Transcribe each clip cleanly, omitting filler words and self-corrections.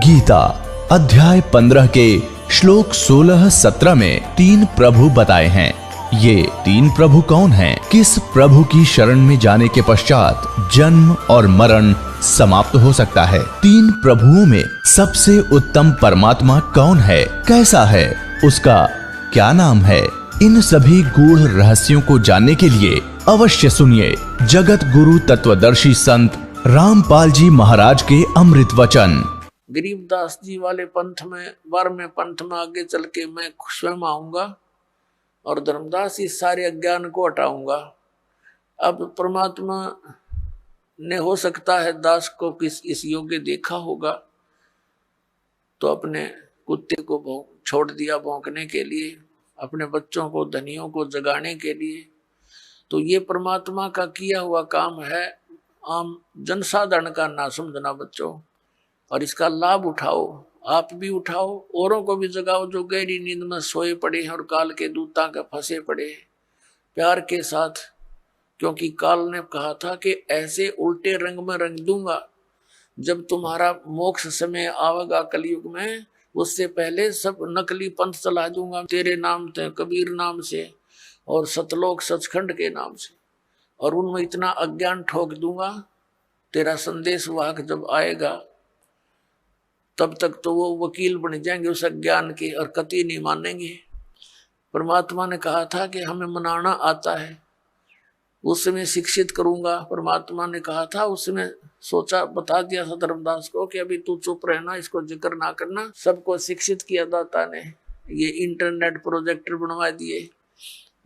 गीता अध्याय 15 के श्लोक 16-17 में 3 प्रभु बताए हैं। ये 3 प्रभु कौन हैं? किस प्रभु की शरण में जाने के पश्चात जन्म और मरण समाप्त हो सकता है? 3 प्रभुओं में सबसे उत्तम परमात्मा कौन है? कैसा है? उसका क्या नाम है? इन सभी गूढ़ रहस्यों को जानने के लिए अवश्य सुनिए जगत गुरु तत्वदर्शी संत रामपाल जी महाराज के अमृत वचन। गरीबदास जी वाले पंथ में 12वें पंथ में आगे चल के मैं स्वयं आऊंगा और धर्मदास इस सारे अज्ञान को हटाऊंगा। अब परमात्मा ने हो सकता है दास को किस इस योग्य देखा होगा तो अपने कुत्ते को छोड़ दिया भौंकने के लिए, अपने बच्चों को धनियों को जगाने के लिए। तो ये परमात्मा का किया हुआ काम है, आम जनसाधारण का ना समझना बच्चों, और इसका लाभ उठाओ। आप भी उठाओ, औरों को भी जगाओ जो गहरी नींद में सोए पड़े हैं और काल के दूता के फंसे पड़े हैं, प्यार के साथ। क्योंकि काल ने कहा था कि ऐसे उल्टे रंग में रंग दूंगा जब तुम्हारा मोक्ष समय आवेगा कलयुग में, उससे पहले सब नकली पंथ चला दूंगा तेरे नाम से, कबीर नाम से और सतलोक सचखंड के नाम से, और उनमें इतना अज्ञान ठोक दूंगा। तेरा संदेश वाहक जब आएगा तब तक तो वो वकील बन जाएंगे उस अज्ञान के और कतई नहीं मानेंगे। परमात्मा ने कहा था कि हमें मनाना आता है, उस समय शिक्षित करूंगा। परमात्मा ने कहा था, उसमें सोचा बता दिया था धर्मदास को कि अभी तू चुप रहना, इसको जिक्र ना करना। सबको शिक्षित किया दाता ने, ये इंटरनेट प्रोजेक्टर बनवा दिए,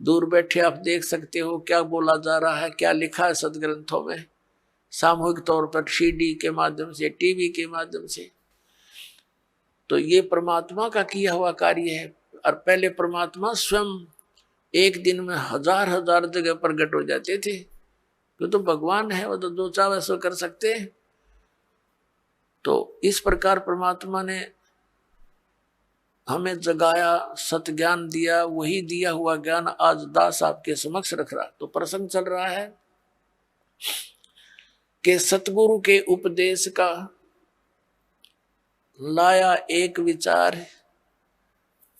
दूर बैठे आप देख सकते हो क्या बोला जा रहा है, क्या लिखा है सदग्रंथों में, सामूहिक तौर पर सीडी के माध्यम से, टीवी के माध्यम से। तो ये परमात्मा का किया हुआ कार्य है। और पहले परमात्मा स्वयं एक दिन में हजार हजार जगह प्रकट हो जाते थे, वो तो भगवान है, वो तो जो चाहे सो कर सकते हैं। तो इस प्रकार परमात्मा ने हमें जगाया, सत ज्ञान दिया, वही दिया हुआ ज्ञान आज दास आपके समक्ष रख रहा। तो प्रसंग चल रहा है कि सतगुरु के उपदेश का लाया एक विचार,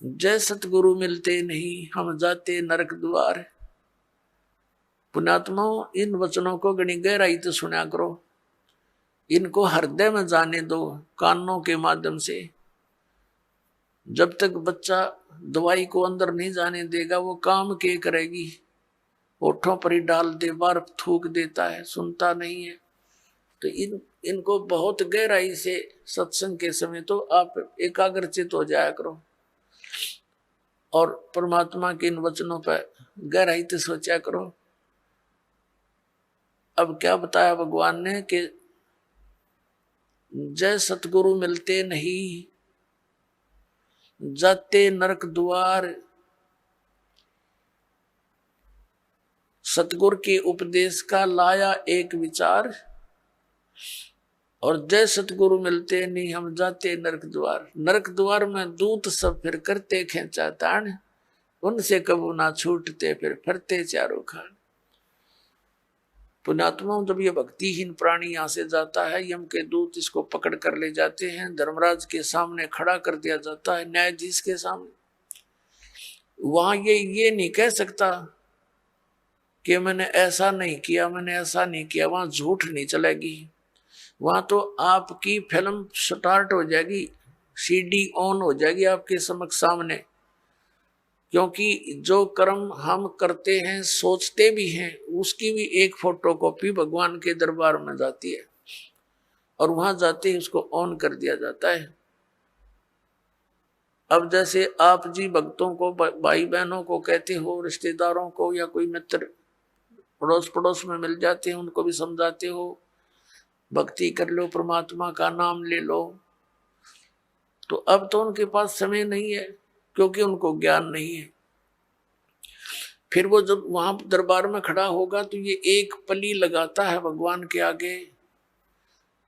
जय सतगुरु मिलते नहीं हम जाते नरक द्वार। पुण्यात्माओं, इन वचनों को गणी गहराई से सुना करो, इनको हृदय में जाने दो कानों के माध्यम से। जब तक बच्चा दवाई को अंदर नहीं जाने देगा वो काम के करेगी, होठों पर ही डाल दे, बार थूक देता है, सुनता नहीं है। तो इनको बहुत गहराई से सत्संग के समय तो आप एकाग्रचित हो जाया करो और परमात्मा के इन वचनों पर गहराई से सोचा करो। अब क्या बताया भगवान ने कि जय सतगुरु मिलते नहीं जाते नरक द्वार। सतगुरु के उपदेश का लाया एक विचार, और जय सतगुरु मिलते नहीं हम जाते नरक द्वार। नरक द्वार में दूत सब फिर करते खेचा तान, उनसे कबू ना छूटते फिर फरते चारों खान। पुण्यात्माओं, जब ये भक्तिहीन प्राणी यहाँ से जाता है, यम के दूत इसको पकड़ कर ले जाते हैं, धर्मराज के सामने खड़ा कर दिया जाता है, न्यायाधीश के सामने। वहां ये नहीं कह सकता कि मैंने ऐसा नहीं किया, मैंने ऐसा नहीं किया। वहां झूठ नहीं चलेगी, वहां तो आपकी फिल्म स्टार्ट हो जाएगी, सीडी ऑन हो जाएगी आपके समक्ष सामने। क्योंकि जो कर्म हम करते हैं, सोचते भी हैं, उसकी भी एक फोटोकॉपी भगवान के दरबार में जाती है और वहां जाते ही उसको ऑन कर दिया जाता है। अब जैसे आप जी भक्तों को, भाई बहनों को कहते हो, रिश्तेदारों को या कोई मित्र पड़ोस पड़ोस में मिल जाते हैं, उनको भी समझाते हो भक्ति कर लो, परमात्मा का नाम ले लो। तो अब तो उनके पास समय नहीं है क्योंकि उनको ज्ञान नहीं है। फिर वो जब वहां दरबार में खड़ा होगा तो ये एक पली लगाता है भगवान के आगे,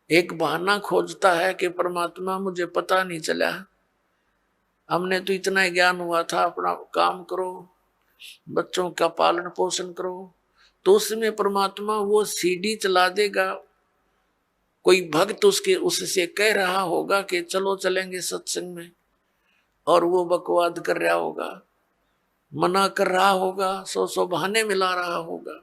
एक बहाना खोजता है कि परमात्मा मुझे पता नहीं चला, हमने तो इतना ज्ञान हुआ था, अपना काम करो, बच्चों का पालन पोषण करो। तो उसमें परमात्मा वो सीडी चला देगा कोई भक्त उससे कह रहा होगा कि चलो चलेंगे सत्संग में, और वो बकवाद कर रहा होगा, मना कर रहा होगा, सौ बहाने मिला रहा होगा।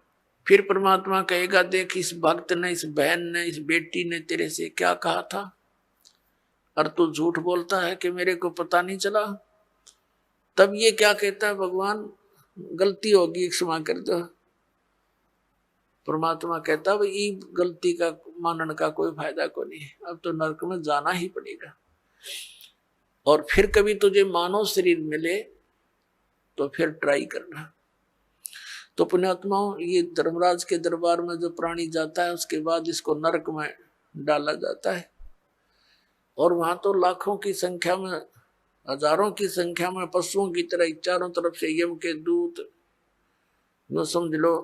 फिर परमात्मा कहेगा, देख इस भक्त ने, इस बहन ने, इस बेटी ने तेरे से क्या कहा था, और तू झूठ बोलता है कि मेरे को पता नहीं चला। तब ये क्या कहता है, भगवान गलती होगी, क्षमा कर दो। परमात्मा कहता है, भाई गलती का मानने का कोई फायदा को नहीं, अब तो नरक में जाना ही पड़ेगा। और फिर कभी तुझे मानव शरीर मिले तो फिर ट्राई करना। तो पुण्यात्माओं, ये धर्मराज के दरबार में जो प्राणी जाता है उसके बाद इसको नरक में डाला जाता है, और वहां तो लाखों की संख्या में, हजारों की संख्या में पशुओं की तरह चारों तरफ से यम के दूत, नो समझ लो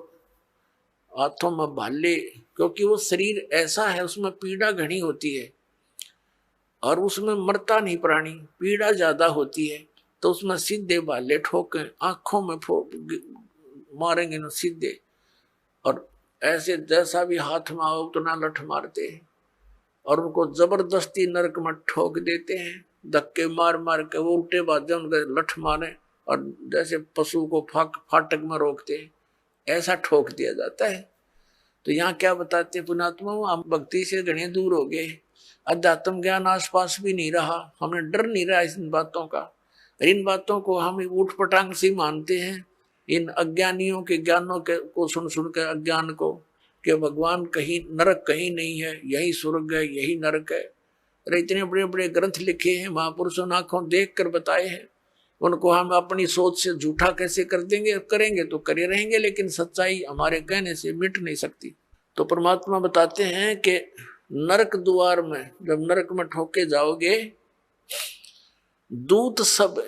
हाथों में भाले, क्योंकि वो शरीर ऐसा है उसमें पीड़ा घनी होती है, और उसमें मरता नहीं प्राणी, पीड़ा ज्यादा होती है, तो उसमें सीधे भाले ठोके, आंखों में मारेंगे न सीधे, और ऐसे जैसा भी हाथ में आओ उतना लठ मारते हैं, और उनको जबरदस्ती नरक में ठोक देते हैं, धक्के मार मार के। वो उल्टे बाजे उनके लठ मारे, और जैसे पशु को फाटक में रोकते हैं ऐसा ठोक दिया जाता है। तो यहाँ क्या बताते हैं पुण्यात्मा, हम भक्ति से घने दूर हो गए, अध्यात्म ज्ञान आसपास भी नहीं रहा, हमें डर नहीं रहा इन बातों का, इन बातों को हम ऊट पटांग से मानते हैं। इन अज्ञानियों के ज्ञानों को सुन सुन के अज्ञान को, कि भगवान कहीं नरक कहीं नहीं है, यही स्वर्ग है, यही नरक है। अरे इतने बड़े बड़े ग्रंथ लिखे हैं, महापुरुषों ने आंखों देख कर बताए हैं, उनको हम अपनी सोच से झूठा कैसे कर देंगे? करेंगे तो करे रहेंगे, लेकिन सच्चाई हमारे कहने से मिट नहीं सकती। तो परमात्मा बताते हैं कि नरक द्वार में जब नरक में ठोके जाओगे, दूत सब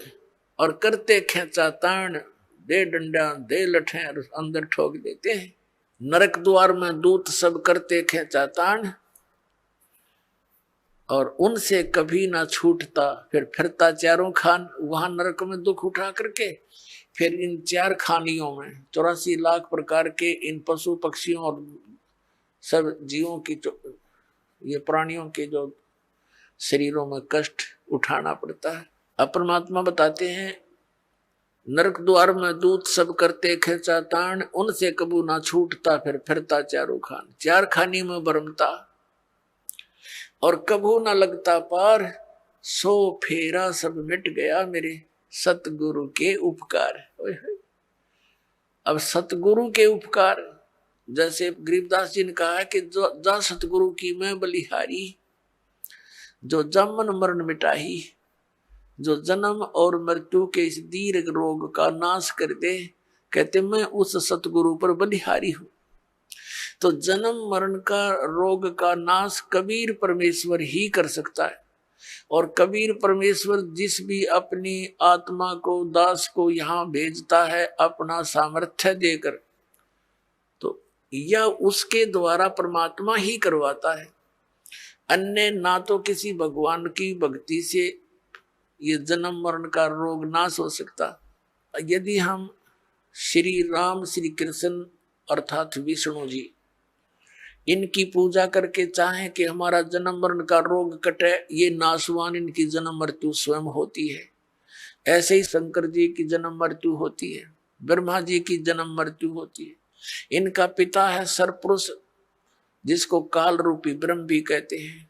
और करते खेचा ताण, दे डंडा दे लठे अंदर ठोक देते हैं। नरक द्वार में दूत सब करते खेचा ताण, और उनसे कभी ना छूटता, फिर फिरता चारों खान, वहां नरक में दुख उठा करके फिर इन चार खानियों में 84 लाख प्रकार के इन पशु पक्षियों और सब जीवों की, ये प्राणियों के जो शरीरों में कष्ट उठाना पड़ता है। अब परमात्मा बताते हैं, नरक द्वार में दूत सब करते खेचा ताण, उनसे कबू ना छूटता, फिर फिरता चारों खान, चार खानी में भरमता, और कबू ना लगता पार, सो फेरा सब मिट गया मेरे सतगुरु के उपकार। अब सतगुरु के उपकार, जैसे गरीबदास जी ने कहा है कि जो जा सतगुरु की मैं बलिहारी, जो जमन मरण मिटाही, जो जन्म और मृत्यु के इस दीर्घ रोग का नाश कर दे, कहते मैं उस सतगुरु पर बलिहारी हूं। तो जन्म मरण का रोग का नाश कबीर परमेश्वर ही कर सकता है, और कबीर परमेश्वर जिस भी अपनी आत्मा को, दास को यहाँ भेजता है अपना सामर्थ्य देकर, तो यह उसके द्वारा परमात्मा ही करवाता है। अन्य ना तो किसी भगवान की भक्ति से ये जन्म मरण का रोग नाश हो सकता। यदि हम श्री राम, श्री कृष्ण अर्थात विष्णु जी, इनकी पूजा करके चाहें कि हमारा जन्म मरण का रोग कटे, ये नाशवान इनकी जन्म मृत्यु स्वयं होती है। ऐसे ही शंकर जी की जन्म मृत्यु होती है, ब्रह्मा जी की जन्म मृत्यु होती है। इनका पिता है सरपुरुष, जिसको काल रूपी ब्रह्म भी कहते हैं।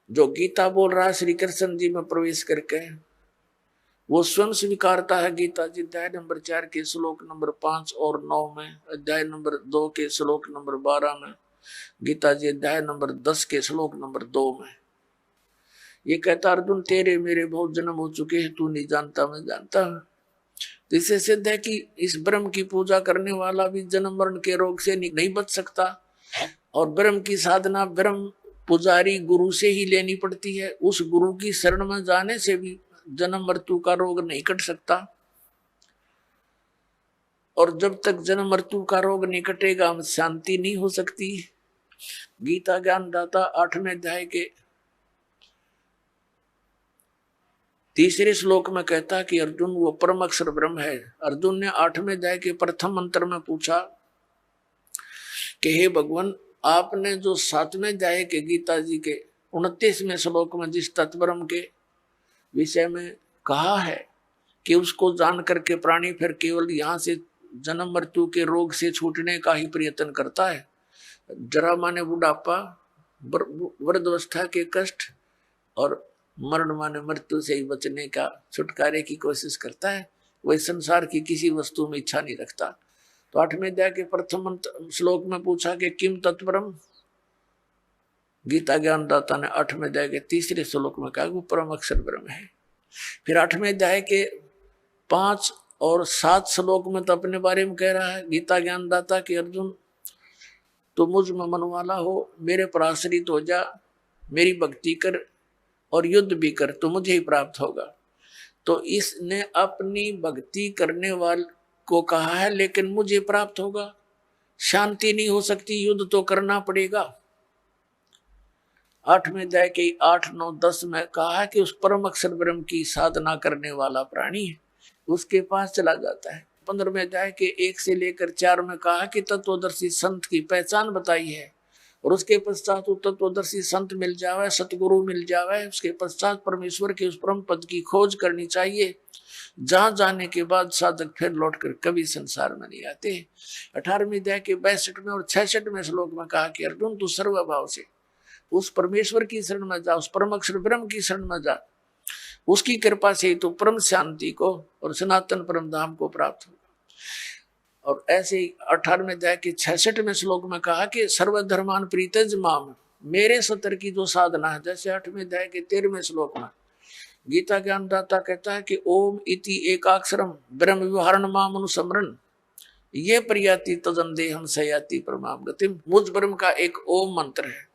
जो गीता बोल रहा है श्री कृष्ण जी में प्रवेश करके, वो स्वयं स्वीकारता है। गीता जी अध्याय नंबर 4 के श्लोक नंबर 5 और 9 में, अध्याय नंबर 2 के श्लोक नंबर 12 में, गीता जी अध्याय नंबर 10 के श्लोक नंबर 2 में ये कहता, अर्जुन तेरे मेरे बहुत जन्म हो चुके हैं, तू नहीं जानता मैं जानता हूं। तो इससे सिद्ध है कि इस ब्रह्म की पूजा करने वाला भी जन्म मरण के रोग से नहीं बच सकता, और ब्रह्म की साधना ब्रह्म पुजारी गुरु से ही लेनी पड़ती है। उस गुरु की शरण में जाने से भी जन्म मृत्यु का रोग नहीं कट सकता, और जब तक जन्म मृत्यु का रोग नहीं कटेगा हम शांति नहीं हो सकती। गीता ज्ञान दाता 8वें अध्याय के 3 श्लोक में कहता कि अर्जुन वो परम अक्षर ब्रह्म है। अर्जुन ने 8वें अध्याय के प्रथम मंत्र में पूछा कि हे भगवान, आपने जो 7वें अध्याय के गीता जी के 29वें श्लोक में जिस तत्ब्रह्म के विषय में कहा है कि उसको जान करके प्राणी फिर केवल यहाँ से जन्म मृत्यु के रोग से छूटने का ही प्रयत्न करता है, जरा माने बुढ़ापा, वृद्धावस्था के कष्ट और मरण माने मृत्यु से ही बचने का, छुटकारे की कोशिश करता है, वही संसार की किसी वस्तु में इच्छा नहीं रखता। तो 8वें अध्याय के प्रथम श्लोक में पूछा कि किम तत्ब्रह्म, गीता ज्ञानदाता ने 8वें अध्याय के 3रे श्लोक में कहा वो परम अक्षर ब्रह्म है। फिर 8वें अध्याय के 5 और 7 श्लोक में तो अपने बारे में कह रहा है गीता ज्ञानदाता कि अर्जुन तो मुझ में मन वाला हो, मेरे पर आश्रित हो जा, मेरी भक्ति कर और युद्ध भी कर तो मुझे ही प्राप्त होगा। तो इसने अपनी भक्ति करने वाले को कहा है लेकिन मुझे प्राप्त होगा, शांति नहीं हो सकती, युद्ध तो करना पड़ेगा। 8वें अध्याय के 8, 9, 10 में कहा है कि उस परम अक्षर ब्रह्म की साधना करने वाला प्राणी है, उसके पास चला जाता है। 15वें अध्याय के 1 से लेकर 4 में कहा कि तत्वदर्शी संत की पहचान बताई है और उसके पश्चात तत्वदर्शी संत मिल जावे, सतगुरु मिल जावे, उसके पश्चात परमेश्वर के उस परम पद की खोज करनी चाहिए, जहां जाने के बाद साधक फिर लौटकर कभी संसार में नहीं आते। 18वें अध्याय के 62 और 66वें श्लोक में कहा कि अर्जुन तू सर्वभाव से उस परमेश्वर की शरण में जा, उस परम अक्षर ब्रह्म की शरण में जा, उसकी कृपा से तो परम शांति को और सनातन परम धाम को प्राप्त होगा। और ऐसे ही 18वें अध्याय के 66वें श्लोक में कहा कि सर्वधर्मान प्रीतज माम, मेरे सतर की जो साधना है, जैसे 8वें अध्याय के 13वें श्लोक में गीता ज्ञानदाता कहता है कि ओम इति एकाक्षरम ब्रह्म विवरण माम अनुस्मरण ये प्रयाति तदंदे हम सयाति परमाम गतिम। मुझ ब्रह्म का एक ओम मंत्र है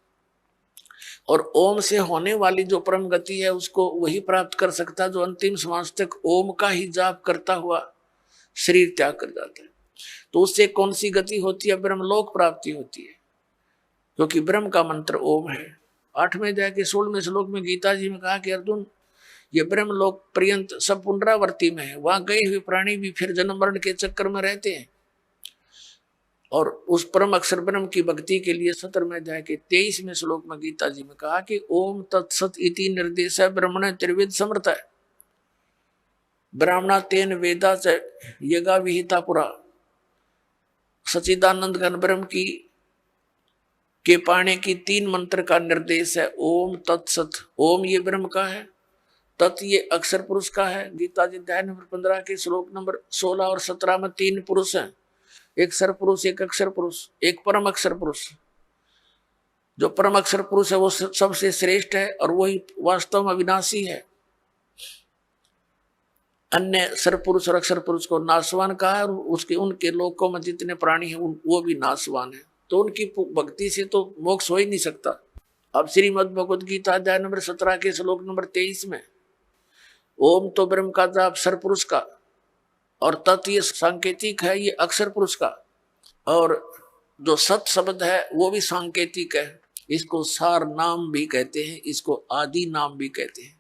और ओम से होने वाली जो परम गति है उसको वही प्राप्त कर सकता है जो अंतिम श्वास तक ओम का ही जाप करता हुआ शरीर त्याग कर जाता है। तो उससे कौन सी गति होती है? ब्रह्मलोक प्राप्ति होती है, क्योंकि ब्रह्म का मंत्र ओम है। 8वें अध्याय के 16वें श्लोक में गीता जी में कहा कि अर्जुन ये ब्रह्मलोक पर्यंत सब पुनरावर्ती में है, वहां गए हुए प्राणी भी फिर जन्म मरण के चक्कर में रहते हैं। और उस परम अक्षर ब्रह्म की भक्ति के लिए 17वें अध्याय के 23वें श्लोक में गीता जी में कहा कि ओम तत्सत इति निर्देश ब्रह्मण त्रिविद समर्थ है, ब्राह्मणा तेन वेदा च यगा विहिता पुरा। सच्चिदानंद घन ब्रह्म की के पाने की 3 मंत्र का निर्देश है। ओम तत्सत, ओम ये ब्रह्म का है, तत् ये अक्षर पुरुष का है। गीता जी अध्याय नंबर 15 के श्लोक नंबर 16 और 17 में 3 पुरुष हैं, एक सर पुरुष, एक अक्षर पुरुष, एक परम अक्षर पुरुष। जो परम अक्षर पुरुष है वो सबसे श्रेष्ठ है और वही वास्तव में विनाशी है। अन्य सर पुरुष और अक्षर पुरुष को नाशवान कहा है और उसके उनके लोकों में जितने प्राणी हैं वो भी नाशवान है। तो उनकी भक्ति से तो मोक्ष हो ही नहीं सकता। अब श्रीमद् भगवद गीता अध्याय नंबर 17 के श्लोक नंबर 23 में ओम तो ब्रह्म का जाप सर पुरुष का और तत् ये सांकेतिक है, ये अक्षर पुरुष का, और जो सत शब्द है वो भी सांकेतिक है। इसको सार नाम भी कहते हैं, इसको आदि नाम भी कहते हैं,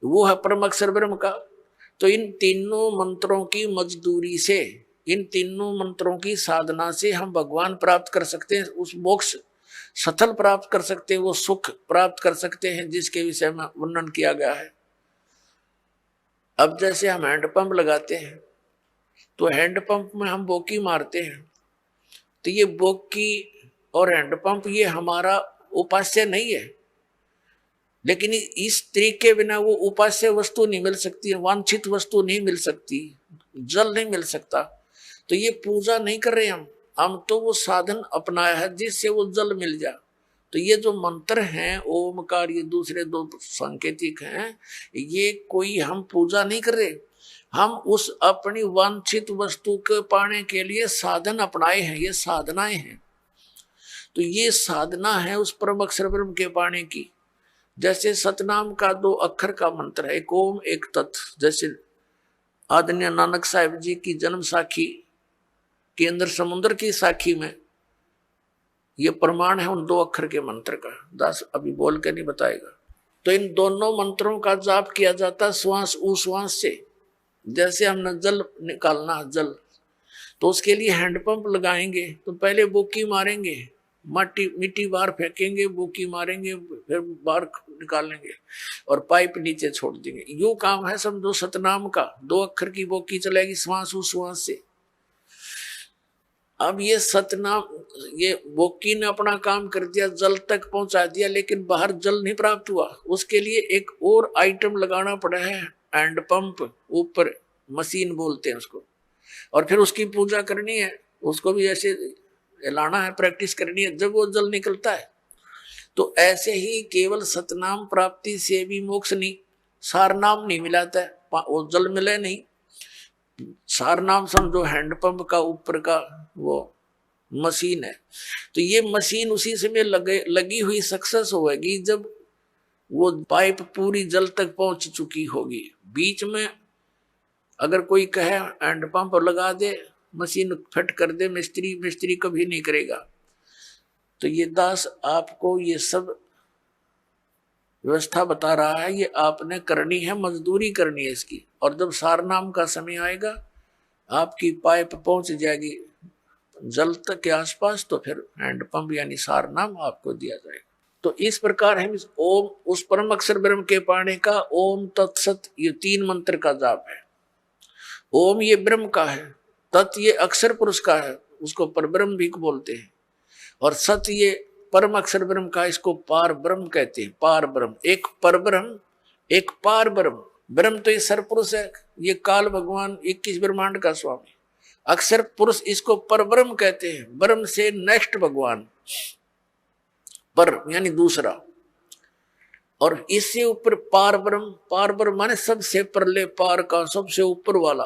वो है परम अक्षर ब्रह्म का। तो इन तीनों मंत्रों की मजदूरी से, इन तीनों मंत्रों की साधना से हम भगवान प्राप्त कर सकते हैं, उस मोक्ष सथल प्राप्त कर सकते हैं, वो सुख प्राप्त कर सकते हैं जिसके विषय में वर्णन किया गया है। अब जैसे हम हैंडपंप लगाते हैं तो हैंडपंप में हम बोकी मारते हैं, तो ये बोकी और हैंडपंप ये हमारा उपास्य नहीं है, लेकिन इस तरीके बिना वो उपास्य वस्तु नहीं मिल सकती, वांछित वस्तु नहीं मिल सकती, जल नहीं मिल सकता। तो ये पूजा नहीं कर रहे हम तो वो साधन अपनाया है जिससे वो जल मिल जाए। तो ये जो मंत्र हैं ओमकार, ये दूसरे 2 सांकेतिक हैं, ये कोई हम पूजा नहीं कर रहे, हम उस अपनी वांछित वस्तु के पाने के लिए साधन अपनाए हैं, ये साधनाएं हैं। तो ये साधना है उस परम अक्षर ब्रह्म के पाने की। जैसे सतनाम का 2 अक्षर का मंत्र है, एक ओम एक तत्। जैसे आदरणीय नानक साहिब जी की जन्म साखी के अंदर समुद्र की साखी में ये प्रमाण है उन 2 अक्षर के मंत्र का। दास अभी बोल के नहीं बताएगा। तो इन दोनों मंत्रों का जाप किया जाता श्वास उश्वास से। जैसे हमने जल निकालना, जल, तो उसके लिए हैंडपंप लगाएंगे तो पहले बोकी मारेंगे, माटी मिट्टी बाहर फेंकेंगे, बोकी मारेंगे, फिर बाहर निकालेंगे और पाइप नीचे छोड़ देंगे। यो काम है समझो सतनाम का। 2 अक्षर की बोकी चलेगी श्वास उश्वास से। अब ये सतनाम, ये बोकी ने अपना काम कर दिया, जल तक पहुंचा दिया, लेकिन बाहर जल नहीं प्राप्त हुआ। उसके लिए एक और आइटम लगाना पड़ा है, हैंड पंप, ऊपर मशीन बोलते हैं उसको, और फिर उसकी पूजा करनी है, उसको भी ऐसे लाना है, प्रैक्टिस करनी है, जब वो जल निकलता है। तो ऐसे ही केवल सतनाम प्राप्ति से भी मोक्ष नहीं, सार नाम नहीं मिलाता है, वो जल मिले नहीं। सार नाम समझो हैंडपंप का ऊपर का वो मशीन है। तो ये मशीन उसी समय लगी हुई सक्सेस होगी जब वो पाइप पूरी जल तक पहुंच चुकी होगी। बीच में अगर कोई कहे हैंडपंप लगा दे, मशीन फिट कर दे, मिस्त्री कभी नहीं करेगा। तो ये दास आपको ये सब व्यवस्था बता रहा है, ये आपने करनी है, मजदूरी करनी है इसकी। और जब सारनाम का समय आएगा, आपकी पाइप पहुंच जाएगी जल तक के आसपास, तो फिर हैंडपंप यानी सारनाम आपको दिया जाएगा। तो इस प्रकार हम ओम, उस परम अक्षर ब्रह्म के पाने का ओम तत्सत, ये 3 मंत्र का जाप है। ओम ये ब्रह्म का है, तत् ये अक्षर पुरुष का है, उसको परब्रह्म भी बोलते हैं, और सत ये परम अक्षर ब्रह्म का, इसको पार ब्रह्म कहते हैं। पार ब्रह्म, एक पर ब्रह्म, एक पार ब्रह्म। ब्रह्म तो ये सरपुरुष है, ये काल भगवान 21 ब्रह्मांड का स्वामी। अक्षर पुरुष इसको पर ब्रह्म कहते हैं, ब्रह्म से नेक्स्ट भगवान, पर यानी दूसरा। और इससे ऊपर पार ब्रह्म, पार ब्रह्म माने सबसे परले पार का, सबसे ऊपर वाला,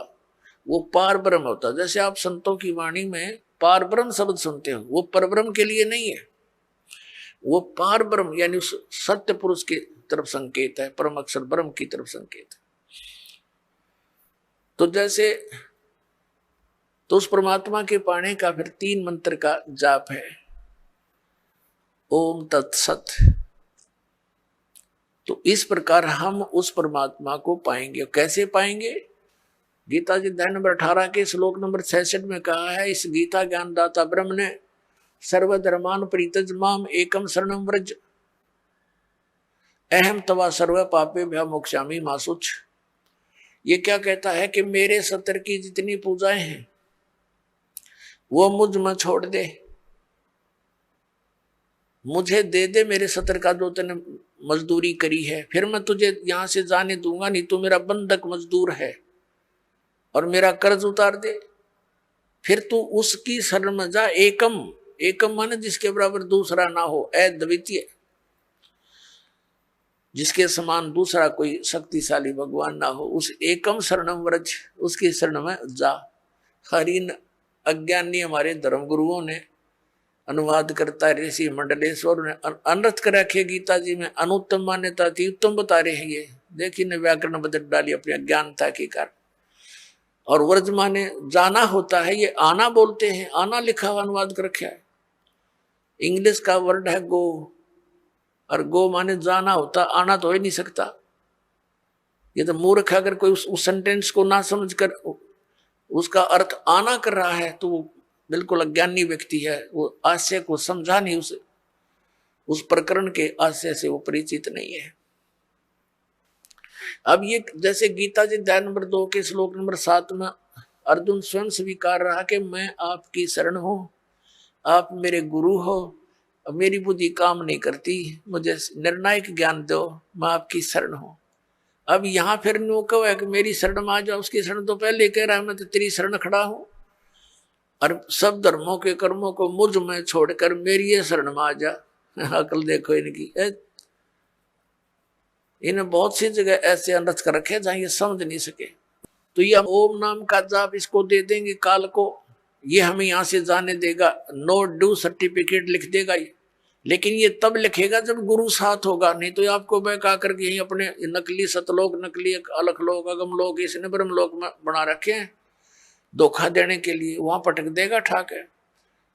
वो पार ब्रह्म होता है। जैसे आप संतों की वाणी में पार ब्रह्म शब्द सुनते हो, वो पर ब्रह्म के लिए नहीं है, वो पार ब्रह्म यानी उस सत्य पुरुष की तरफ संकेत है, परम अक्षर ब्रह्म की तरफ संकेत है। तो जैसे तो उस परमात्मा के पाने का फिर 3 मंत्र का जाप है, ओम तत्सत। तो इस प्रकार हम उस परमात्मा को पाएंगे। कैसे पाएंगे? गीता जी अध्याय नंबर 18 के श्लोक नंबर 66 में कहा है, इस गीता ज्ञानदाता ब्रह्म ने सर्वधर्मान परित्यज माम एकम शरणम व्रज अहम तवा सर्व पापेभ्यो मोक्षामि मा शुच। ये क्या कहता है कि मेरे सत्तर की जितनी पूजाएं हैं वो मुझ में छोड़ दे, मुझे दे दे मेरे सत्तर का जो तूने मजदूरी करी है, फिर मैं तुझे यहां से जाने दूंगा नहीं, तू मेरा बंधक मजदूर है, और मेरा कर्ज उतार दे। फिर तू उसकी शरण में जा। एकम, एकम माने जिसके बराबर दूसरा ना हो, अद्वितीय, जिसके समान दूसरा कोई शक्तिशाली भगवान ना हो, उस एकम शरणम व्रज, उसकी शरण में जा। हरिन अज्ञानी हमारे धर्म गुरुओं ने अनुवाद करता है, ऋषि मंडलेश्वर ने अनर्थ कर रखे गीता जी में, अनुत्तम मान्यता थी, उत्तम बता रहे हैं। ये देखिए ने व्याकरण बदल डाली अपनी अज्ञानता के कारण। और व्रज माने जाना होता है, ये आना बोलते हैं, आना लिखा हुआ अनुवाद कर रखा है। इंग्लिश का वर्ड है गो, और गो माने जाना होता, आना तो हो ही नहीं सकता। ये तो मूर्ख है, अगर कोई उस सेंटेंस को ना समझकर उसका अर्थ आना कर रहा है तो वो बिल्कुल अज्ञानी व्यक्ति है, वो आशय को समझा नहीं, उस प्रकरण के आशय से वो परिचित नहीं है। अब ये जैसे गीता जी अध्याय नंबर 2 के श्लोक नंबर 7 में अर्जुन स्वयं स्वीकार रहा कि मैं आपकी शरण हूं, आप मेरे गुरु हो, मेरी बुद्धि काम नहीं करती, मुझे निर्णायक ज्ञान दो, मैं आपकी शरण हूं। अब यहाँ फिर नो कहो है कि मेरी शरण में आ जाओ, उसकी शरण तो पहले कह रहा है, मैं तो तेरी शरण खड़ा हूं, और सब धर्मों के कर्मों को मुझ में छोड़कर मेरी ये शरण में आ जा। अकल देखो इनकी, इन्हें बहुत सी जगह ऐसे अनर्थ कर रखे जहां ये समझ नहीं सके। तो ये ओम नाम का जाप इसको दे देंगे काल को, ये हमें यहाँ से जाने देगा, नो ड्यू सर्टिफिकेट लिख देगा ये। लेकिन ये तब लिखेगा जब गुरु साथ होगा, नहीं तो आपको बहका करके यही अपने नकली सतलोक, नकली अलख लोक, अगम लोक, इसने ब्रह्म लोक में बना रखे हैं धोखा देने के लिए, वहां पटक देगा ठाक है,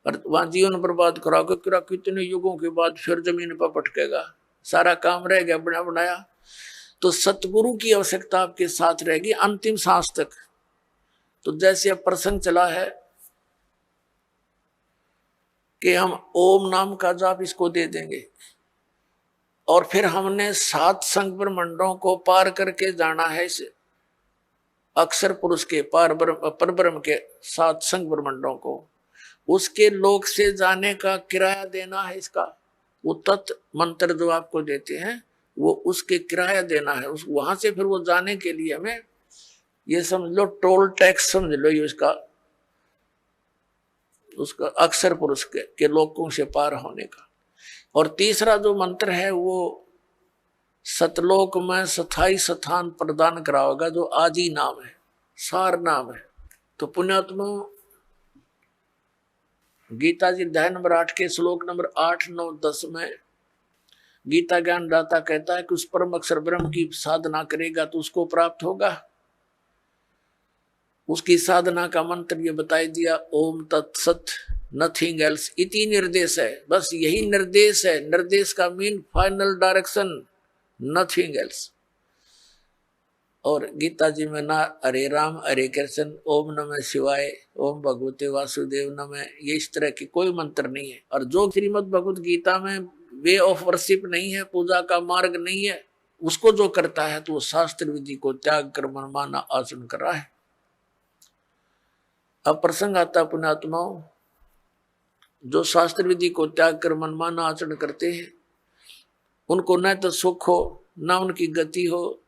और वहां जीवन बर्बाद कराओगे। कितने युगों के बाद फिर जमीन पर पटकेगा, सारा काम रह गया बना बनाया। तो सतगुरु की आवश्यकता आपके साथ रहेगी अंतिम सांस तक। तो जैसे अब प्रसंग चला है कि हम ओम नाम का जाप इसको दे देंगे और फिर हमने 7 संग ब्रह्मंडों को पार करके जाना है इस अक्षर पुरुष के परब्रह्म के 7 संग ब्रह्मंडों को, उसके लोक से जाने का किराया देना है इसका। वो तत् मंत्र जो आपको देते हैं वो उसके किराया देना है, उस वहां से फिर वो जाने के लिए हमें ये समझ लो टोल टैक्स समझ लो ये उसका अक्षर पुरुष के लोकों से पार होने का। और तीसरा जो मंत्र है वो सतलोक में स्थायी स्थान प्रदान कराओगा, जो आदि नाम है, सार नाम है। तो पुण्यात्मा गीता जी अध्याय नंबर 8 के श्लोक नंबर 8, 9, 10 में गीता ज्ञान दाता कहता है कि उस परम अक्षर ब्रह्म की साधना करेगा तो उसको प्राप्त होगा। उसकी साधना का मंत्र ये बताई दिया, ओम तत्सत नथिंग एल्स इति निर्देश है, बस यही निर्देश है। निर्देश का mean final direction, nothing else. और गीता जी में ना हरे राम हरे कृष्ण, ओम नमः शिवाय, ओम भगवते वासुदेव नमः, ये इस तरह की कोई मंत्र नहीं है। और जो श्रीमद् भगवत गीता में वे ऑफ वर्शिप नहीं है, पूजा का मार्ग नहीं है, उसको जो करता है तो वो शास्त्र विधि को त्याग कर मनमाना आचरण कर रहा है। अब प्रसंग आता पुण्यात्माओं, जो शास्त्र विधि को त्याग कर मनमाना आचरण करते हैं उनको न तो सुख हो न उनकी गति हो,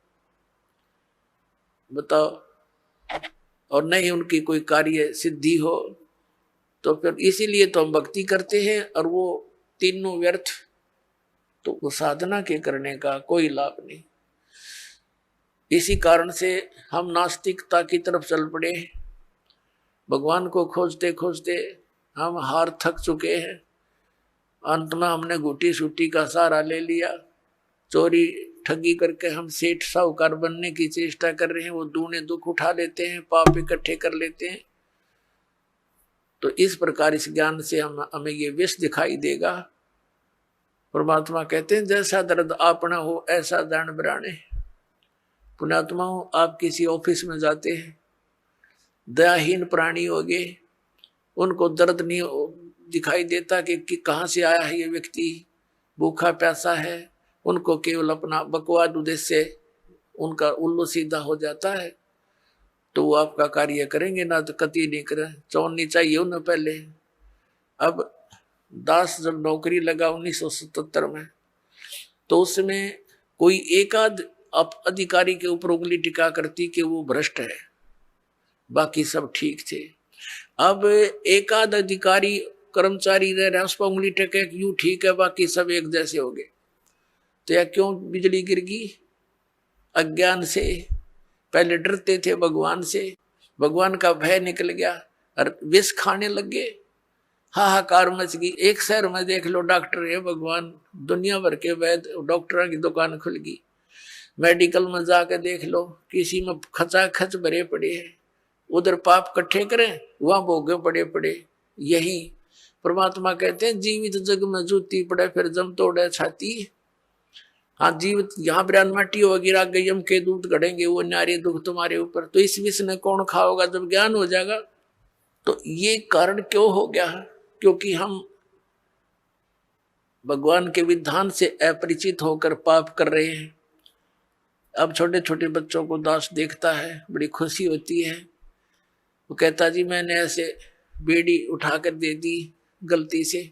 बताओ, और न ही उनकी कोई कार्य सिद्धि हो। तो फिर इसीलिए तो हम भक्ति करते हैं और वो तीनों व्यर्थ, तो वो साधना के करने का कोई लाभ नहीं। इसी कारण से हम नास्तिकता की तरफ चल पड़े, भगवान को खोजते खोजते हम हार थक चुके हैं। अंत में हमने घुटी सूटी का सहारा ले लिया, चोरी ठगी करके हम सेठ साहूकार बनने की चेष्टा कर रहे हैं, वो दूने दुख उठा लेते हैं, पाप इकट्ठे कर लेते हैं। तो इस प्रकार इस ज्ञान से हमें ये विष दिखाई देगा। परमात्मा कहते हैं जैसा दर्द आपना हो ऐसा दंड बराने। पुण्यात्मा हो, आप किसी ऑफिस में जाते हैं, दयाहीन प्राणी हो गए, उनको दर्द नहीं दिखाई देता कि कहाँ से आया है ये व्यक्ति, भूखा प्यासा है, उनको केवल अपना बकवाद उद्देश्य से उनका उल्लू सीधा हो जाता है, तो वो आपका कार्य करेंगे ना, तो कति नहीं करें, चौड़नी चाहिए उन्हें पहले। अब दास जब नौकरी लगा 1977 में, तो उसमें कोई एक आध अधिकारी के ऊपर उंगली टिका करती कि वो भ्रष्ट है, बाकी सब ठीक थे। अब एक आध अधिकारी कर्मचारी रह रहा है, उस पर उंगली टेके यूं ठीक है, बाकी सब एक जैसे हो गए। तो यह क्यों बिजली गिर गई? अज्ञान से। पहले डरते थे भगवान से, भगवान का भय निकल गया और विष खाने लग गए, हाहाकार मच गई। एक शहर में देख लो डॉक्टर है भगवान, दुनिया भर के वैद्य डॉक्टरों की दुकान खुल गई। मेडिकल में जाकर देख लो, किसी में खचाखच भरे पड़े हैं, उधर पाप इकट्ठे करें वहां भोगे पड़े पड़े। यही परमात्मा कहते हैं जीवित जग में जूती पड़े फिर जम तोड़े छाती। हाँ, जीवित यहाँ ब्रान माटी होगी, राग गयम के दूध गढ़ेंगे, वो नारे दुख तुम्हारे ऊपर। तो इस विष ने कौन खाओगा जब ज्ञान हो जाएगा? तो ये कारण क्यों हो गया? क्योंकि हम भगवान के विधान से अपरिचित होकर पाप कर रहे हैं। अब छोटे छोटे बच्चों को दास देखता है, बड़ी खुशी होती है, वो कहता जी मैंने ऐसे बेड़ी उठाकर दे दी गलती से,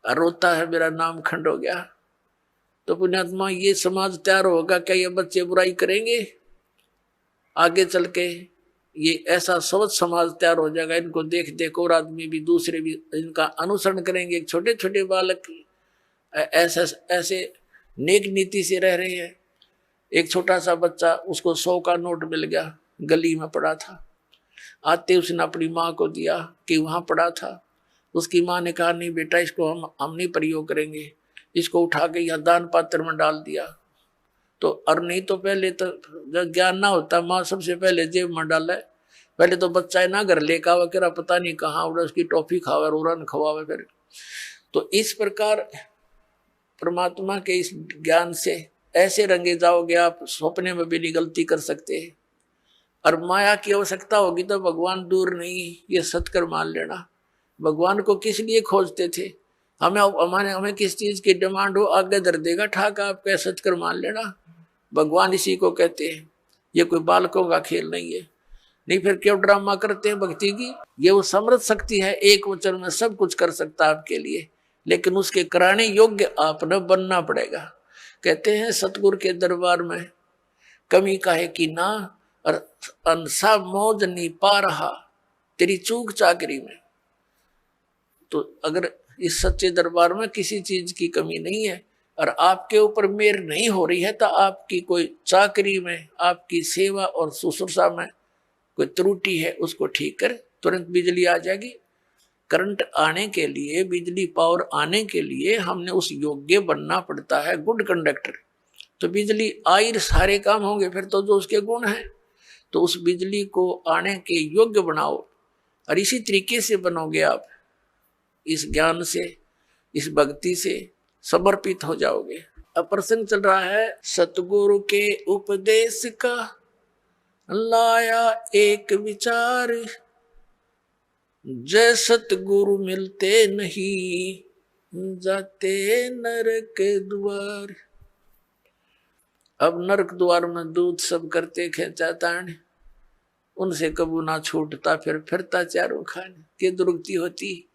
रोता है मेरा नाम खंड हो गया। तो पुण्यात्मा, ये समाज तैयार होगा क्या? ये बच्चे बुराई करेंगे आगे चल के? ये ऐसा सोच समाज तैयार हो जाएगा, इनको देख देख और आदमी भी, दूसरे भी इनका अनुसरण करेंगे। छोटे छोटे बालक ऐसे नेक नीति से रह रहे हैं। एक छोटा सा बच्चा, उसको 100 का नोट मिल गया, गली में पड़ा था, आते उसने अपनी माँ को दिया कि वहां पड़ा था। उसकी माँ ने कहा नहीं बेटा, इसको हम नहीं प्रयोग करेंगे, इसको उठा के यहाँ दान पात्र में डाल दिया। तो और नहीं तो पहले तो जब ज्ञान ना होता, माँ सबसे पहले जेब में डाले, पहले तो बच्चा ना घर लेकर आवा, कह पता नहीं कहाँ उड़ा, उसकी टॉफी खावे रोरन खवावे फिर। तो इस प्रकार परमात्मा के इस ज्ञान से ऐसे रंगे जाओगे आप, सपने में भी नहीं गलती कर सकते। और माया की आवश्यकता होगी तो भगवान दूर नहीं, ये सत्कर मान लेना। भगवान को किस लिए खोजते थे? हमें किस चीज की डिमांड हो, आगे धर देगा ठाक, आप कह सचकर मान लेना। भगवान इसी को कहते हैं। ये कोई बालकों का खेल नहीं है। नहीं फिर क्यों ड्रामा करते हैं भक्ति की? ये वो समृद्ध शक्ति है, एक वचन में सब कुछ कर सकता है आपके लिए, लेकिन उसके कराने योग्य आपने बनना पड़ेगा। कहते हैं सतगुरु के दरबार में कमी काहे की ना, और अंसा मौज नहीं पा रहा तेरी चूक चाकरी में। तो अगर इस सच्चे दरबार में किसी चीज की कमी नहीं है और आपके ऊपर मेहर नहीं हो रही है, तो आपकी कोई चाकरी में, आपकी सेवा और शुश्रूषा में कोई त्रुटि है, उसको ठीक कर, तुरंत बिजली आ जाएगी। करंट आने के लिए, बिजली पावर आने के लिए हमने उस योग्य बनना पड़ता है, गुड कंडक्टर। तो बिजली आई, सारे काम होंगे फिर तो जो उसके गुण हैं। तो उस बिजली को आने के योग्य बनाओ, और इसी तरीके से बनोगे आप, इस ज्ञान से, इस भक्ति से समर्पित हो जाओगे। अब प्रसंग चल रहा है सतगुरु के उपदेश का, लाया एक विचार, जय सतगुरु मिलते नहीं जाते नरक द्वार। अब नरक द्वार में दूध सब करते खेचा तान, उनसे कबू ना छूटता फिर फिरता चारों खाने के दुर्गति होती।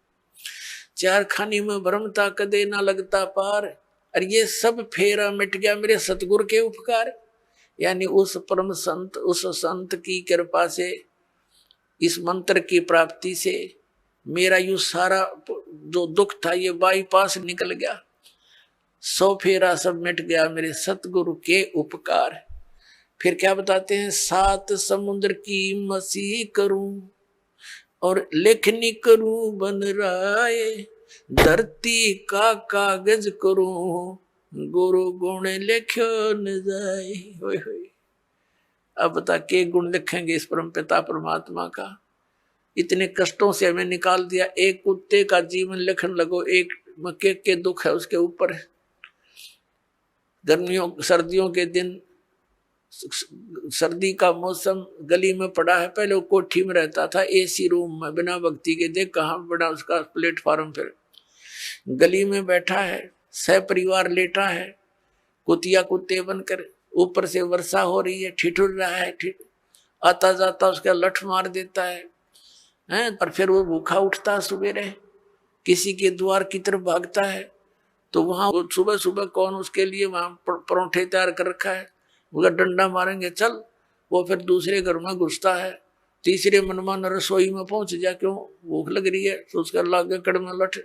चार खानी में भ्रमता कदे ना लगता पार, और ये सब फेरा मिट गया मेरे सतगुरु के उपकार। यानी उस परम संत, उस संत की कृपा से, इस मंत्र की प्राप्ति से मेरा यू सारा जो दुख था ये बाईपास निकल गया, 100 फेरा सब मिट गया मेरे सतगुरु के उपकार। फिर क्या बताते हैं, 7 समुद्र की मसीह करूं और लेखनी करूं बन राय, धरती का कागज करूं गुरु गुण लिखो न जाए। होय होय। अब बता के गुण लिखेंगे इस परम पिता परमात्मा का? इतने कष्टों से हमें निकाल दिया, एक कुत्ते का जीवन लिखने लगो, एक मक्के के दुख है उसके ऊपर। गर्मियों सर्दियों के दिन, सर्दी का मौसम, गली में पड़ा है, पहले वो कोठी में रहता था एसी रूम में, बिना भक्ति के देख कहाँ बड़ा उसका प्लेटफार्म, फिर गली में बैठा है, सह परिवार लेटा है, कुतिया कुत्ते बनकर, ऊपर से वर्षा हो रही है, ठिठुर रहा है, आता जाता उसका लठ मार देता है, पर फिर वो भूखा उठता सुबह, किसी के द्वार की तरफ भागता है, तो वहां सुबह सुबह कौन उसके लिए वहां परोठे तैयार कर रखा है, उनका डंडा मारेंगे चल, वो फिर दूसरे घर में घुसता है, तीसरे मनमान रसोई में पहुंच जा, क्यों भूख लग रही है, तो उसका लागे कड़ में लठ,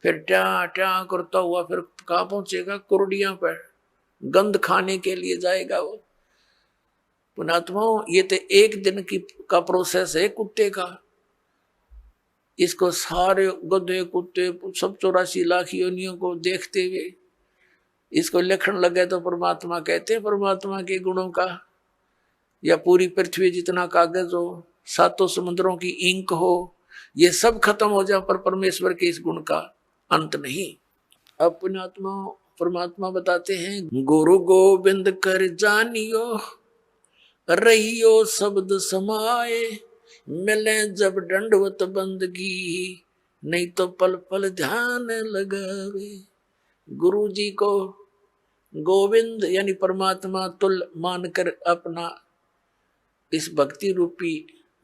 फिर ट्या ट्या करता हुआ फिर कहाँ पहुंचेगा, कुरडिया पर गंध खाने के लिए जाएगा वो। पुणात्माओं, ये तो एक दिन का प्रोसेस है कुत्ते का। इसको सारे गधे कुत्ते सब 84 लाख योनियों को देखते हुए इसको लिखण लगे तो परमात्मा कहते हैं परमात्मा के गुणों का, या पूरी पृथ्वी जितना कागज हो, 7 समुद्रों की इंक हो, ये सब खत्म हो जाए पर परमेश्वर के इस गुण का अंत नहीं। अब पुण्यात्मा परमात्मा बताते हैं, गुरु गोविंद कर जानियो रहियो शब्द समाए, मिले जब दंडवत बंदगी नहीं तो पल पल ध्यान लगावे। गुरु जी को गोविंद यानी परमात्मा तुल मानकर अपना इस भक्ति रूपी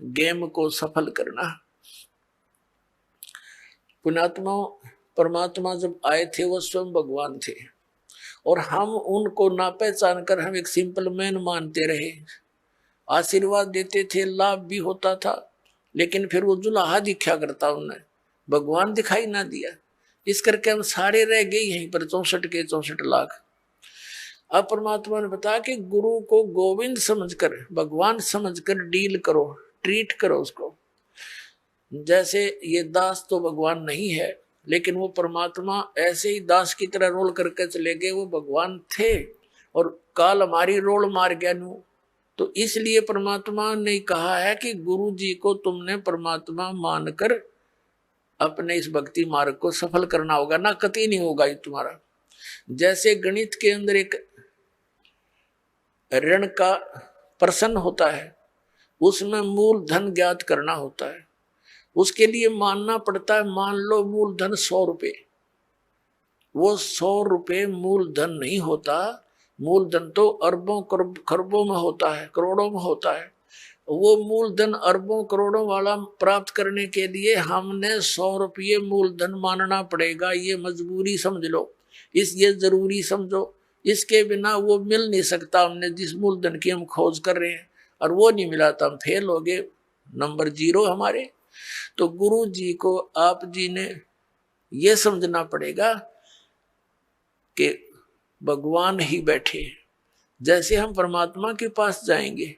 गेम को सफल करना। पुण्यात्मा परमात्मा जब आए थे वो स्वयं भगवान थे, और हम उनको ना पहचान कर हम एक सिंपल मैन मानते रहे। आशीर्वाद देते थे, लाभ भी होता था, लेकिन फिर वो जुलाहा दिखा करता, उन्हें भगवान दिखाई ना दिया। इस करके हम सारे रह गए यहीं पर 64 के 64 लाख। अब परमात्मा ने बताया कि गुरु को गोविंद समझकर, भगवान समझकर डील करो, ट्रीट करो उसको। जैसे ये दास तो भगवान नहीं है, लेकिन वो परमात्मा ऐसे ही दास की तरह रोल करके चले गए, वो भगवान थे और काल हमारी रोल मार गया नू। तो इसलिए परमात्मा ने कहा है कि गुरु जी को तुमने परमात्मा मानकर अपने इस भक्ति मार्ग को सफल करना होगा, ना कतई नहीं होगा ये तुम्हारा। जैसे गणित के अंदर एक ऋण का प्रश्न होता है, उसमें मूल धन ज्ञात करना होता है, उसके लिए मानना पड़ता है, मान लो मूलधन 100 रुपये, वो 100 रुपये मूलधन नहीं होता, मूलधन तो अरबों खरबों में होता है, करोड़ों में होता है। वो मूलधन अरबों करोड़ों वाला प्राप्त करने के लिए हमने 100 रुपये मूलधन मानना पड़ेगा। ये मजबूरी समझ लो, ये जरूरी समझो, इसके बिना वो मिल नहीं सकता। हमने जिस मूलधन की हम खोज कर रहे हैं और वो नहीं मिला तो हम फेल हो गए, नंबर 0 हमारे। तो गुरु जी को आप जी ने ये समझना पड़ेगा कि भगवान ही बैठे। जैसे हम परमात्मा के पास जाएंगे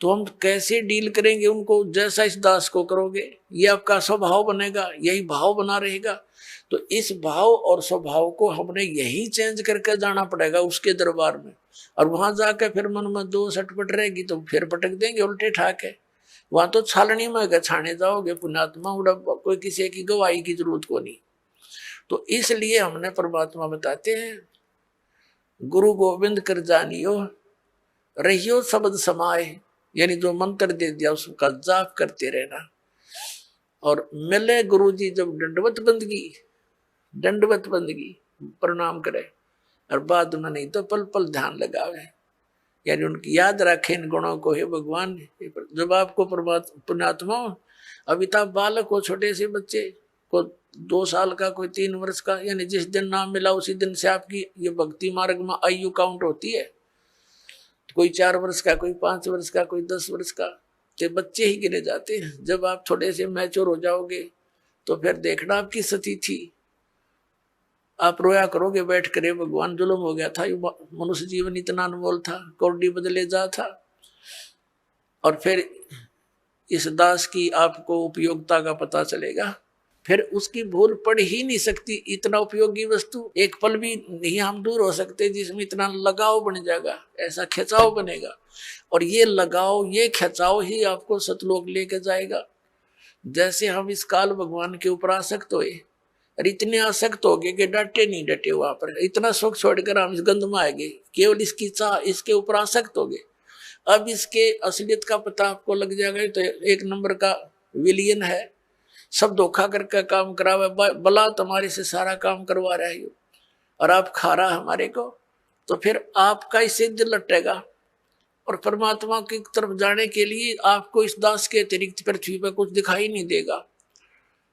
तो हम कैसे डील करेंगे उनको, जैसा इस दास को करोगे ये आपका स्वभाव बनेगा, यही भाव बना रहेगा। तो इस भाव और स्वभाव को हमने यही चेंज करके जाना पड़ेगा उसके दरबार में। और वहां जाकर फिर मन में दो सटपट रहेगी तो फिर पटक देंगे उल्टे ठाके। वहां तो छालनी में छाने जाओगे पुण्यात्मा, उड़ा कोई किसी की गवाही की जरूरत को नहीं। तो इसलिए हमने परमात्मा बताते हैं, गुरु गोविंद कर जानियो रहियो शब्द समाए, यानी जो मंत्र दे दिया उसका जाप करते रहना। और मिले गुरु जी जब दंडवत बंदगी प्रणाम करे, और बाद में नहीं तो पल पल ध्यान लगावे, यानी उनकी याद रखे इन गुणों को। हे भगवान, जब आपको पुण्यात्मा अमिताभ बालक को, छोटे से बच्चे को 2 साल का, कोई 3 वर्ष का, यानी जिस दिन नाम मिला उसी दिन से आपकी ये भक्ति मार्ग में आयु काउंट होती है। कोई 4 वर्ष का, कोई 5 वर्ष का, कोई 10 वर्ष का, तो बच्चे ही गिने जाते हैं। जब आप थोड़े से मैच्योर हो जाओगे तो फिर देखना आपकी स्थिति, आप रोया करोगे बैठ कर, भगवान जुल्म हो गया था, मनुष्य जीवन इतना अनमोल था, कौड़ी बदले जा था। और फिर इस दास की आपको उपयोगिता का पता चलेगा, फिर उसकी भूल पड़ ही नहीं सकती। इतना उपयोगी वस्तु एक पल भी नहीं हम दूर हो सकते जिसमें इतना लगाव बन जाएगा, ऐसा खिंचाव बनेगा। और ये लगाव, ये खिंचाव ही आपको सतलोक लेके जाएगा। जैसे हम इस काल भगवान के ऊपर आसक्त हुए और इतने आसक्त हो गए कि डटे नहीं डटे, वहां पर इतना सुख छोड़कर हम इस गंध में आएंगे, केवल इसकी चाह, इसके ऊपर आसक्त हो गए। अब इसके असलियत का पता आपको लग जाएगा। तो 1 नंबर का विलियन है, सब धोखा करके काम करावे, बला तुम्हारे से सारा काम करवा रहा है और आप खा रहा हमारे को, तो फिर आपका इससे दिल लटेगा। और परमात्मा की तरफ जाने के लिए आपको इस दास के अतिरिक्त पृथ्वी पर कुछ दिखाई नहीं देगा।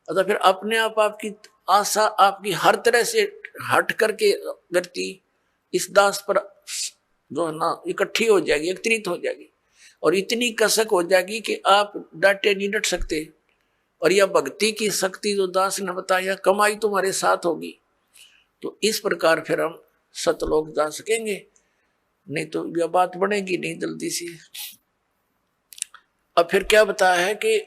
तो फिर अपने आप आपकी आशा, आपकी हर तरह से हट करके व्यक्ति इस दास पर जो है ना इकट्ठी हो जाएगी, एकत्रित हो जाएगी, और इतनी कसक हो जाएगी कि आप डांटे नहीं डट सकते। और यह भक्ति की शक्ति जो दास ने बताया, कमाई तुम्हारे साथ होगी। तो इस प्रकार फिर हम सतलोक जा सकेंगे, नहीं तो यह बात बनेगी नहीं जल्दी से। अब फिर क्या बताया है कि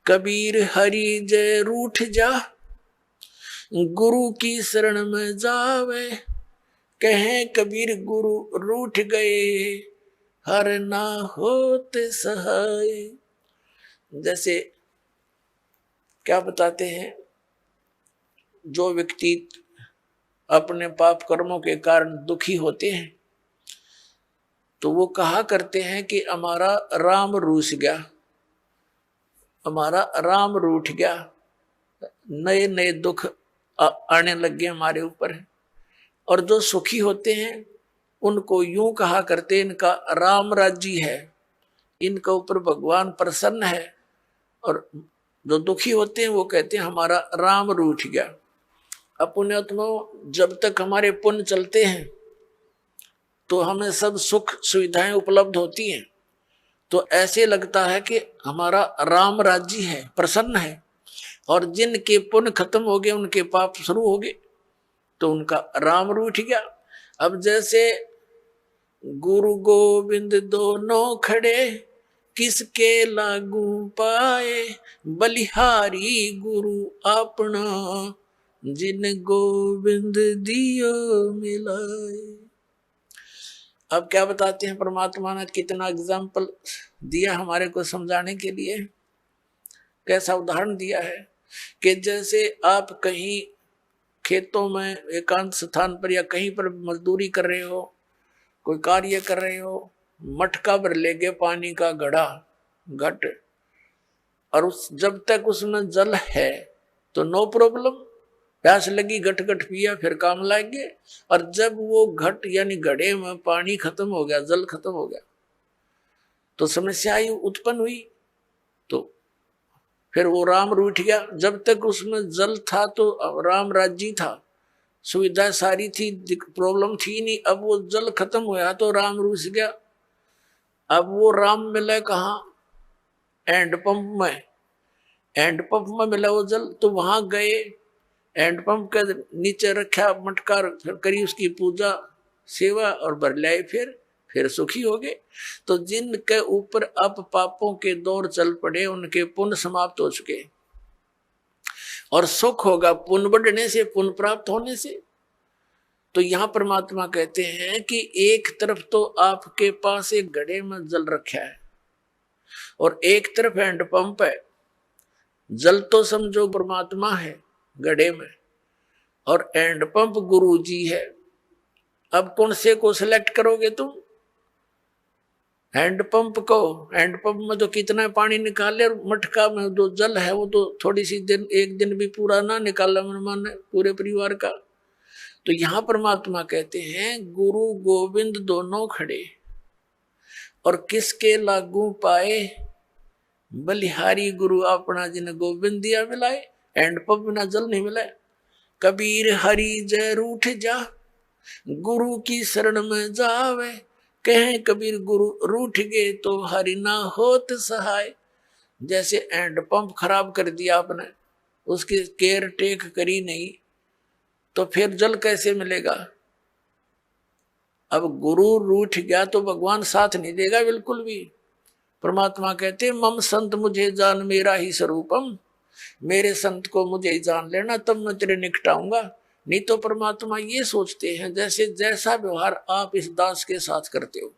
कबीर हरि जय रूठ जा, गुरु की शरण में जावे, कहे कबीर गुरु रूठ गए, हर ना होते सहाय। जैसे क्या बताते हैं, जो व्यक्ति अपने पाप कर्मों के कारण दुखी होते हैं तो वो कहा करते हैं कि हमारा राम रूठ गया, हमारा राम रूठ गया, नए नए दुख आने लग गए हमारे ऊपर। और जो सुखी होते हैं उनको यूं कहा करते, इनका राम राज्य है, इनके ऊपर भगवान प्रसन्न है। और जो दुखी होते हैं वो कहते हैं हमारा राम रूठ गया। अब पुण्यात्मा, जब तक हमारे पुण्य चलते हैं तो हमें सब सुख सुविधाएं उपलब्ध होती हैं, तो ऐसे लगता है कि हमारा राम राज्य है, प्रसन्न है। और जिनके पुण्य खत्म हो गए, उनके पाप शुरू हो गए, तो उनका राम रूठ गया। अब जैसे गुरु गोविंद दोनों खड़े, किसके लागू पाए, बलिहारी गुरु अपना, जिन गोविंद दियो मिलाए। अब क्या बताते हैं, परमात्मा ने कितना एग्जाम्पल दिया हमारे को समझाने के लिए। कैसा उदाहरण दिया है कि जैसे आप कहीं खेतों में एकांत स्थान पर या कहीं पर मजदूरी कर रहे हो, कोई कार्य कर रहे हो, मटका भर ले गए पानी का घड़ा घट, और उस जब तक उसमें जल है तो नो प्रॉब्लम, प्यास लगी घट घट पिया फिर काम लाएंगे। और जब वो घट यानी घड़े में पानी खत्म हो गया, जल खत्म हो गया, तो समस्या ही उत्पन्न हुई। तो फिर वो राम रूठ गया। जब तक उसमें जल था तो राम राज्य था, सुविधा सारी थी, प्रॉब्लम थी नहीं। अब वो जल खत्म हुआ तो राम रूठ गया। अब वो राम मिला कहाँ? हैंडपंप में। हैंडपंप में मिला वो जल, तो वहां गए, हैंडपंप के नीचे रखा मटका, फिर करी उसकी पूजा सेवा और भर लाए, फिर सुखी हो गए। तो जिनके ऊपर अब पापों के दौर चल पड़े उनके पुण्य समाप्त हो चुके, और सुख होगा पुण्य बढ़ने से, पुण्य प्राप्त होने से। तो यहां परमात्मा कहते हैं कि एक तरफ तो आपके पास एक घड़े में जल रखा है और एक तरफ हैंडपंप है। जल तो समझो परमात्मा है घड़े में, और हैंडपंप गुरु जी है। अब कौन से को सिलेक्ट करोगे तुम? हैंडपंप को, हैंडपंप में तो कितना पानी निकाले, और मटका में जो जल है वो तो थोड़ी सी दिन, एक दिन भी पूरा ना निकाला मन पूरे परिवार का। तो यहां परमात्मा कहते हैं गुरु गोविंद दोनों खड़े, और किसके लागू पाए? बलिहारी गुरु अपना जिन गोविंद दिया मिलाए। हैंडपंप बिना जल नहीं मिला। कबीर हरि जय रूठ जा, गुरु की शरण में जावे, कहें कबीर गुरु रूठ गए तो हरि ना होत सहाय। जैसे हैंडपंप खराब कर दिया आपने, उसकी केयर टेक करी नहीं, तो फिर जल कैसे मिलेगा? अब गुरु रूठ गया तो भगवान साथ नहीं देगा बिल्कुल भी। परमात्मा कहते मम संत मुझे जान मेरा ही स्वरूपम, मेरे संत को मुझे ही जान लेना तब मैं तेरे निकट आऊंगा। नहीं तो परमात्मा ये सोचते हैं जैसे जैसा व्यवहार आप इस दास के साथ करते हो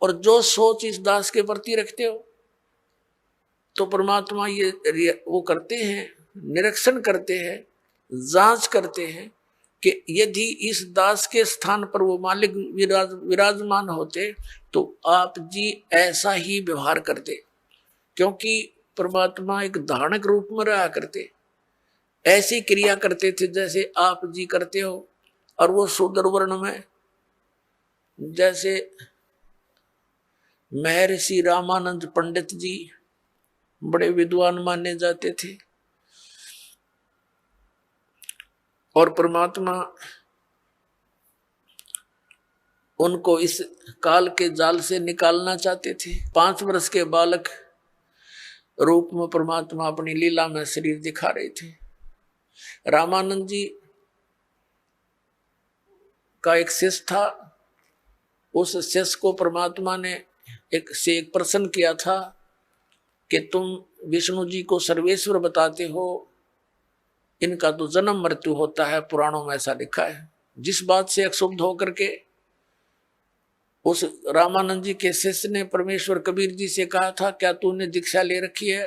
और जो सोच इस दास के प्रति रखते हो, तो परमात्मा ये वो करते हैं, निरीक्षण करते हैं, जांच करते हैं कि यदि इस दास के स्थान पर वो मालिक विराजमान होते तो आप जी ऐसा ही व्यवहार करते, क्योंकि परमात्मा एक धारणक रूप में रहा करते, ऐसी क्रिया करते थे जैसे आप जी करते हो। और वो शूद्र वर्ण में जैसे महर्षि रामानंद पंडित जी बड़े विद्वान माने जाते थे, और परमात्मा उनको इस काल के जाल से निकालना चाहते थे। 5 वर्ष के बालक रूप में परमात्मा अपनी लीला में शरीर दिखा रहे थे। रामानंद जी का एक शिष्य था, उस शिष्य को परमात्मा ने एक प्रश्न किया था कि तुम विष्णु जी को सर्वेश्वर बताते हो, इनका तो जन्म मृत्यु होता है, पुराणों में ऐसा लिखा है। जिस बात से क्षुब्ध होकर के उस रामानंद जी के शिष्य ने परमेश्वर कबीर जी से कहा था, क्या तूने दीक्षा ले रखी है?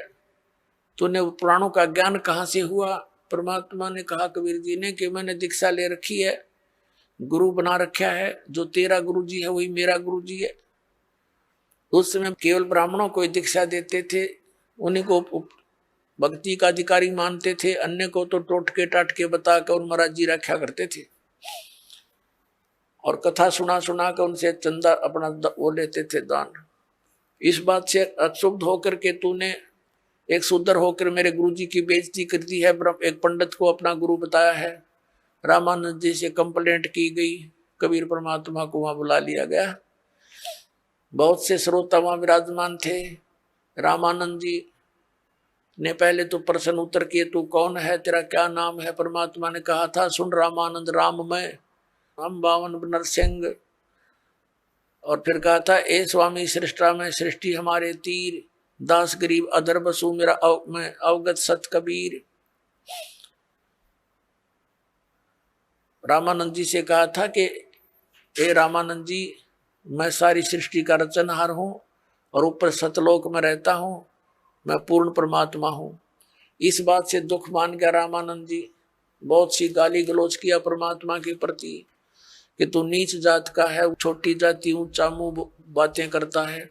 तूने पुराणों का ज्ञान कहाँ से हुआ? परमात्मा ने कहा कबीर जी ने कि मैंने दीक्षा ले रखी है, गुरु बना रखा है, जो तेरा गुरु जी है वही मेरा गुरु जी है। उस समय केवल ब्राह्मणों को दीक्षा देते थे, उन्हीं को भक्ति का अधिकारी मानते थे, अन्य को तो टोटके टाटके बताकर उन महाराज जी रखा करते थे, और कथा सुना कर उनसे चंदा अपना वो लेते थे दान। इस बात से अक्षुब्ध होकर के तूने एक शूद्र होकर मेरे गुरु जी की बेइज्जती कर दी है, एक पंडित को अपना गुरु बताया है। रामानंद जी से कंप्लेंट की गई, कबीर परमात्मा को वहां बुला लिया गया। बहुत से श्रोता वहां विराजमान थे। रामानंद जी ने पहले तो प्रश्न उत्तर किए, तू कौन है, तेरा क्या नाम है? परमात्मा ने कहा था, सुन रामानंद, राम मैं, हम बावन नरसिंह। और फिर कहा था, ए स्वामी सृष्टा में सृष्टि हमारे तीर, दास गरीब अधर बसु मेरा मैं अवगत सत कबीर। रामानंद जी से कहा था कि ए रामानंद जी, मैं सारी सृष्टि का रचनहार हूं और ऊपर सतलोक में रहता हूं, मैं पूर्ण परमात्मा हूं। इस बात से दुख मान गया रामानंद जी, बहुत सी गाली गलौज किया परमात्मा के प्रति कि तू नीच जात का है, छोटी जाति ऊंचा मुंह बातें करता है,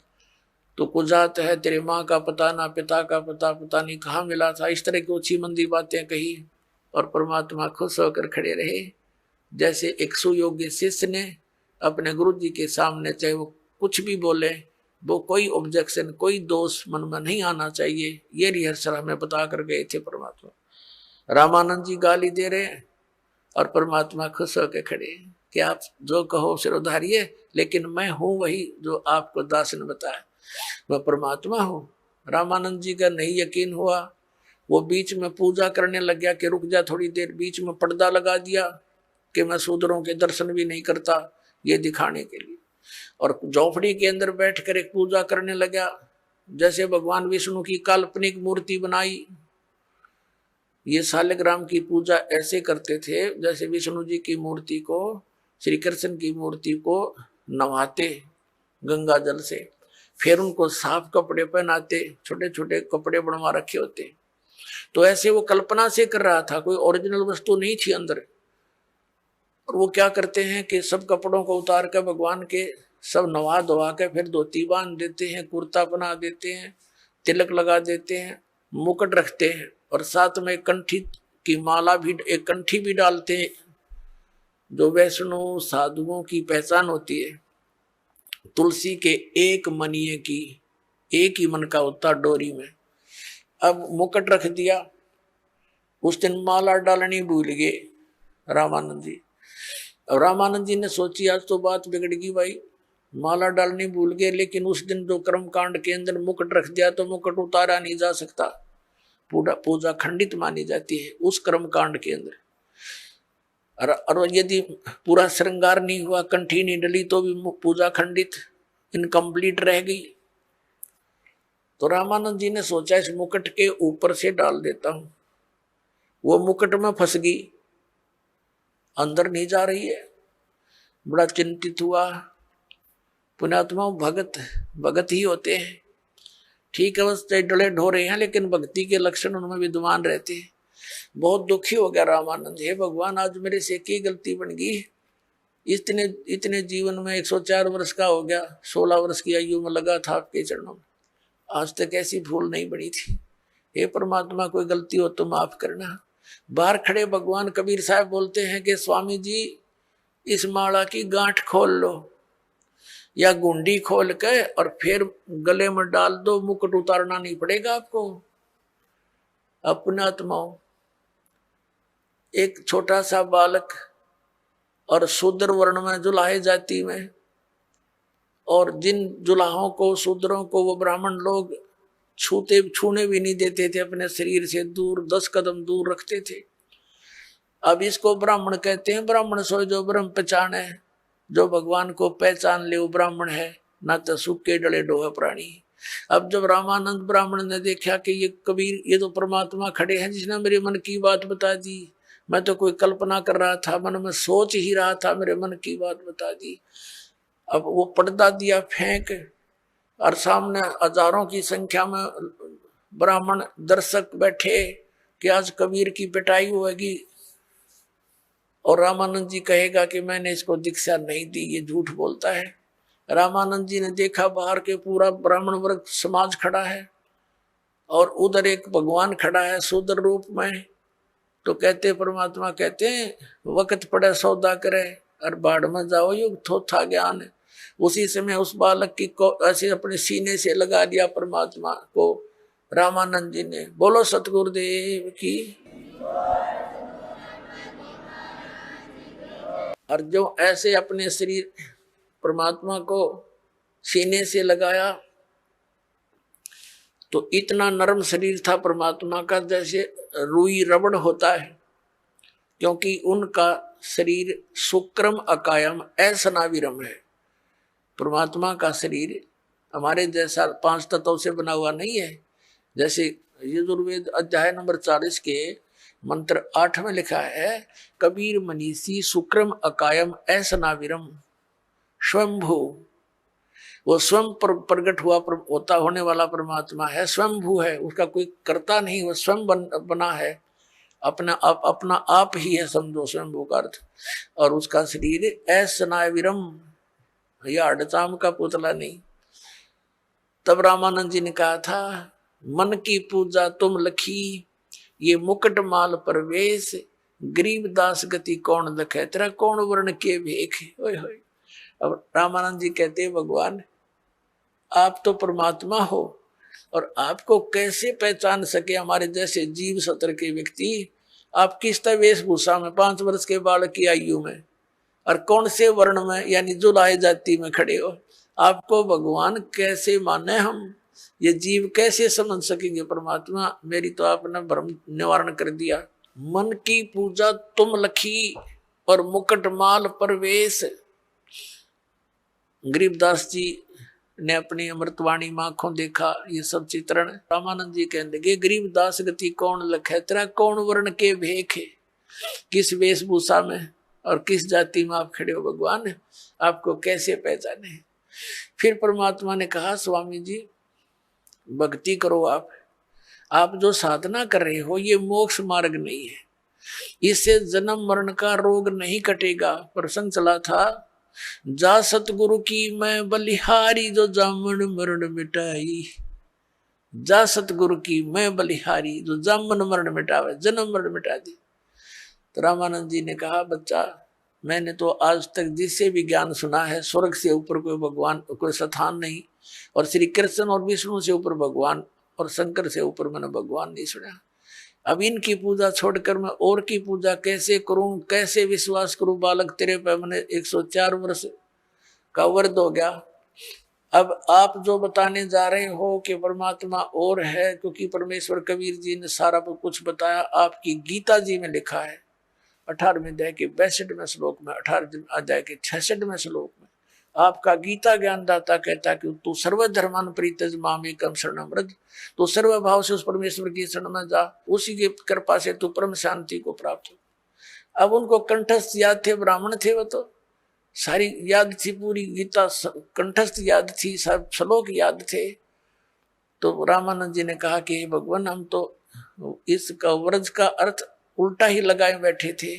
तो कुजात है, तेरे माँ का पता ना, पिता का पता पता नहीं कहाँ मिला था। इस तरह की ऊंची मंदी बातें कही और परमात्मा खुश होकर खड़े रहे। जैसे एक सुयोग्य शिष्य ने अपने गुरु जी के सामने चाहे वो कुछ भी बोले, वो कोई ऑब्जेक्शन, कोई दोष मन में नहीं आना चाहिए, ये रिहर्सल हमें बता कर गए थे परमात्मा। रामानंद जी गाली दे रहे हैं और परमात्मा खुश होकर खड़े कि आप जो कहो सिर उधारिये, लेकिन मैं हूं वही जो आपको दास ने बताया, मैं परमात्मा हूं। रामानंद जी का नहीं यकीन हुआ, वो बीच में पूजा करने लग गया कि रुक जा थोड़ी देर, बीच में पर्दा लगा दिया कि मैं शूद्रों के दर्शन भी नहीं करता, ये दिखाने के लिए। और झोपड़ी के अंदर बैठकर एक पूजा करने लगा, जैसे भगवान विष्णु की काल्पनिक मूर्ति बनाई। ये शालिग्राम की पूजा ऐसे करते थे जैसे विष्णु जी की मूर्ति को, श्री कृष्ण की मूर्ति को नवाते गंगा जल से, फिर उनको साफ कपड़े पहनाते, छोटे छोटे कपड़े बनवा रखे होते। तो ऐसे वो कल्पना से कर रहा था, कोई ओरिजिनल वस्तु नहीं थी अंदर। और वो क्या करते हैं कि सब कपड़ों को उतार कर भगवान के सब नवा धोवा के फिर धोती बांध देते हैं, कुर्ता बना देते हैं, तिलक लगा देते हैं, मुकुट रखते हैं और साथ में कंठी की माला भी, एक कंठी भी डालते हैं जो वैष्णव साधुओं की पहचान होती है। तुलसी के एक मनिये की एक ही मन का होता डोरी में। अब मुकुट रख दिया, उस दिन माला डालनी भूल गए रामानंद जी। अब रामानंद जी ने सोची आज तो बात बिगड़ गई भाई, माला डालनी भूल गए, लेकिन उस दिन जो कर्म कांड के अंदर मुकुट रख दिया तो मुकुट उतारा नहीं जा सकता, पूजा खंडित मानी जाती है उस कर्म कांड के अंदर। और यदि पूरा श्रृंगार नहीं हुआ, कंठी नहीं डली, तो भी पूजा खंडित, इनकम्प्लीट रह गई। तो रामानंद जी ने सोचा इस मुकुट के ऊपर से डाल देता हूं। वो मुकुट में फंस गई, अंदर नहीं जा रही है। बड़ा चिंतित हुआ। पुण्यात्मा भगत ही होते हैं, ठीक है बस डले ढोरे हैं, लेकिन भक्ति के लक्षण उनमें विद्यमान रहते हैं। बहुत दुखी हो गया रामानंद, हे भगवान आज मेरे से की गलती बन गई, इतने जीवन में 104 वर्ष का हो गया, 16 वर्ष की आयु में लगा था आपके चरणों में, आज तक ऐसी भूल नहीं बनी थी। हे परमात्मा कोई गलती हो तो माफ करना। बाहर खड़े भगवान कबीर साहब बोलते हैं कि स्वामी जी इस माला की गांठ खोल लो या गुंडी खोल के और फिर गले में डाल दो, मुकुट उतारना नहीं पड़ेगा आपको। पुण्यात्माओं, एक छोटा सा बालक और शूद्र वर्ण में जुलाहे जाति में, और जिन जुलाहों को शूद्रों को वो ब्राह्मण लोग छूने भी नहीं देते थे, अपने शरीर से दूर 10 कदम दूर रखते थे। अब इसको ब्राह्मण कहते हैं। ब्राह्मण सो जो ब्रह्म पहचान है, जो भगवान को पहचान ले वो ब्राह्मण है, ना तो सूखे डले डोहे प्राणी। अब जब रामानंद ब्राह्मण ने देखा कि ये कबीर, ये तो परमात्मा खड़े हैं जिसने मेरे मन की बात बता दी, मैं तो कोई कल्पना कर रहा था, मन में सोच ही रहा था, मेरे मन की बात बता दी। अब वो पर्दा दिया फेंक, और सामने हजारों की संख्या में ब्राह्मण दर्शक बैठे कि आज कबीर की पिटाई होगी और रामानंद जी कहेगा कि मैंने इसको दीक्षा नहीं दी, ये झूठ बोलता है। रामानंद जी ने देखा बाहर के पूरा ब्राह्मण वर्ग समाज खड़ा है और उधर एक भगवान खड़ा है शूद्र रूप में। तो कहते परमात्मा कहते हैं वक्त पड़े सौदा करे और बाढ़ में जाओ, युग थोथा ज्ञान है। उसी समय उस बालक की को ऐसे अपने सीने से लगा दिया परमात्मा को रामानंद जी ने। बोलो सतगुरुदेव की। और जो ऐसे अपने शरीर परमात्मा को सीने से लगाया तो इतना नरम शरीर था परमात्मा का जैसे रुई रबड़ होता है, क्योंकि उनका शरीर शुक्रम अकायम असनाविरम है। परमात्मा का शरीर हमारे जैसा 5 तत्वों से बना हुआ नहीं है। जैसे यजुर्वेद अध्याय नंबर 40 के मंत्र 8 में लिखा है, कबीर मनीषी शुक्रम अकायम असनाविरम स्वयंभू। वो स्वयं प्रकट हुआ होता होने वाला परमात्मा है, स्वयंभू है, उसका कोई कर्ता नहीं, वो स्वयं बना है, अपना आप ही है, समझो स्वयंभू का अर्थ। और उसका शरीर असनाविरम, यह अड़चाम का पुतला नहीं। तब रामानंद जी ने कहा था, मन की पूजा तुम लखी, ये मुकुट माल प्रवेश, गरीबदास गति कौन लखे, तेरा कौन वर्ण के भेख। ओए होए। अब रामानंद जी कहते हैं, भगवान आप तो परमात्मा हो, और आपको कैसे पहचान सके हमारे जैसे जीव सत्र के व्यक्ति। आप किस तरह वेशभूषा में 5 वर्ष के बालक की आयु में और कौन से वर्ण में यानी जुलाए जाति में खड़े हो। आपको भगवान कैसे माने हम, ये जीव कैसे समझ सकेंगे परमात्मा। मेरी तो आपने भ्रम निवारण कर दिया। मन की पूजा तुम लखी और मुकुट माल प्रवेश। गरीबदास जी ने अपनी अमृतवाणी में आंखों देखा ये सब चित्रण। रामानंद जी कहने लगे, गरीबदास गति कौन लखे, तेरा कौन वर्ण के भेख है, किस वेशभूषा में और किस जाति में आप खड़े हो भगवान, आपको कैसे पहचाने। फिर परमात्मा ने कहा, स्वामी जी भक्ति करो, आप जो साधना कर रहे हो ये मोक्ष मार्ग नहीं है, इससे जन्म मरण का रोग नहीं कटेगा। प्रसंग चला था, जा सतगुरु की मैं बलिहारी, जो जामन मरण मिटाई। जा सतगुरु की मैं बलिहारी, जो जामन मरण मिटावे, जन्म मरण मिटा दी। तो रामानंद जी ने कहा, बच्चा मैंने तो आज तक जिससे भी ज्ञान सुना है, स्वर्ग से ऊपर कोई भगवान कोई स्थान नहीं, और श्री कृष्ण और विष्णु से ऊपर भगवान और शंकर से ऊपर मैंने भगवान नहीं सुना। अब इनकी पूजा छोड़कर मैं और की पूजा कैसे करूं, कैसे विश्वास करूं। बालक तेरे पे मैंने 104 वर्ष का वर्द हो गया। अब आप जो बताने जा रहे हो कि परमात्मा और है, क्योंकि परमेश्वर कबीर जी ने सारा कुछ बताया, आपकी गीता जी में लिखा है 18वें अध्याय के 62वें श्लोक में, 18वें अध्याय के 66वें श्लोक में आपका गीता ज्ञानदाता कहता है कि तू सर्वधर्मान परित्यज मामेकम शरणम व्रज, तो सर्व भाव से उस परमेश्वर की शरण में जा, उसी की कृपा से तू परम शांति को प्राप्त हो। अब उनको कंठस्थ याद थे, ब्राह्मण थे, वो तो सारी याद थी, पूरी गीता कंठस्थ याद थी, सब श्लोक याद थे। तो रामानंद जी ने कहा कि भगवान हम तो इसका व्रज का अर्थ उल्टा ही लगाए बैठे थे।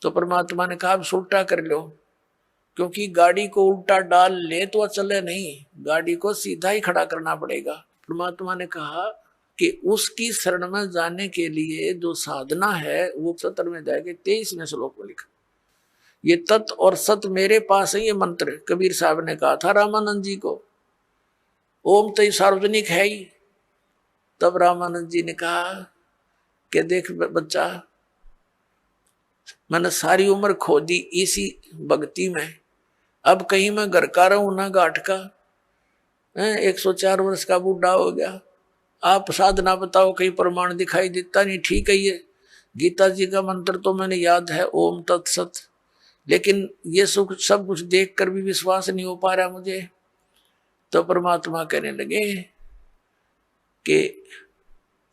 तो परमात्मा ने कहा अब उल्टा कर लो, क्योंकि गाड़ी को उल्टा डाल ले तो चले नहीं, गाड़ी को सीधा ही खड़ा करना पड़ेगा। परमात्मा ने कहा कि उसकी शरण में जाने के लिए जो साधना है वो 17वें अध्याय के 23वें श्लोक में लिखा। ये तत् और सत मेरे पास है, ये मंत्र कबीर साहब ने कहा था रामानंद जी को। ओम तो सार्वजनिक है ही। तब रामानंद जी ने कहा कि देख बच्चा, मैंने सारी उम्र खो दी इसी भक्ति में, अब कहीं मैं घर का रहूं ना घाट का। 104 वर्ष का बूढ़ा हो गया, आप साधना बताओ, कहीं प्रमाण दिखाई देता नहीं। ठीक है, ये गीता जी का मंत्र तो मैंने याद है, ओम तत्सत, लेकिन ये सब कुछ देख कर भी विश्वास नहीं हो पा रहा मुझे। तो परमात्मा कहने लगे कि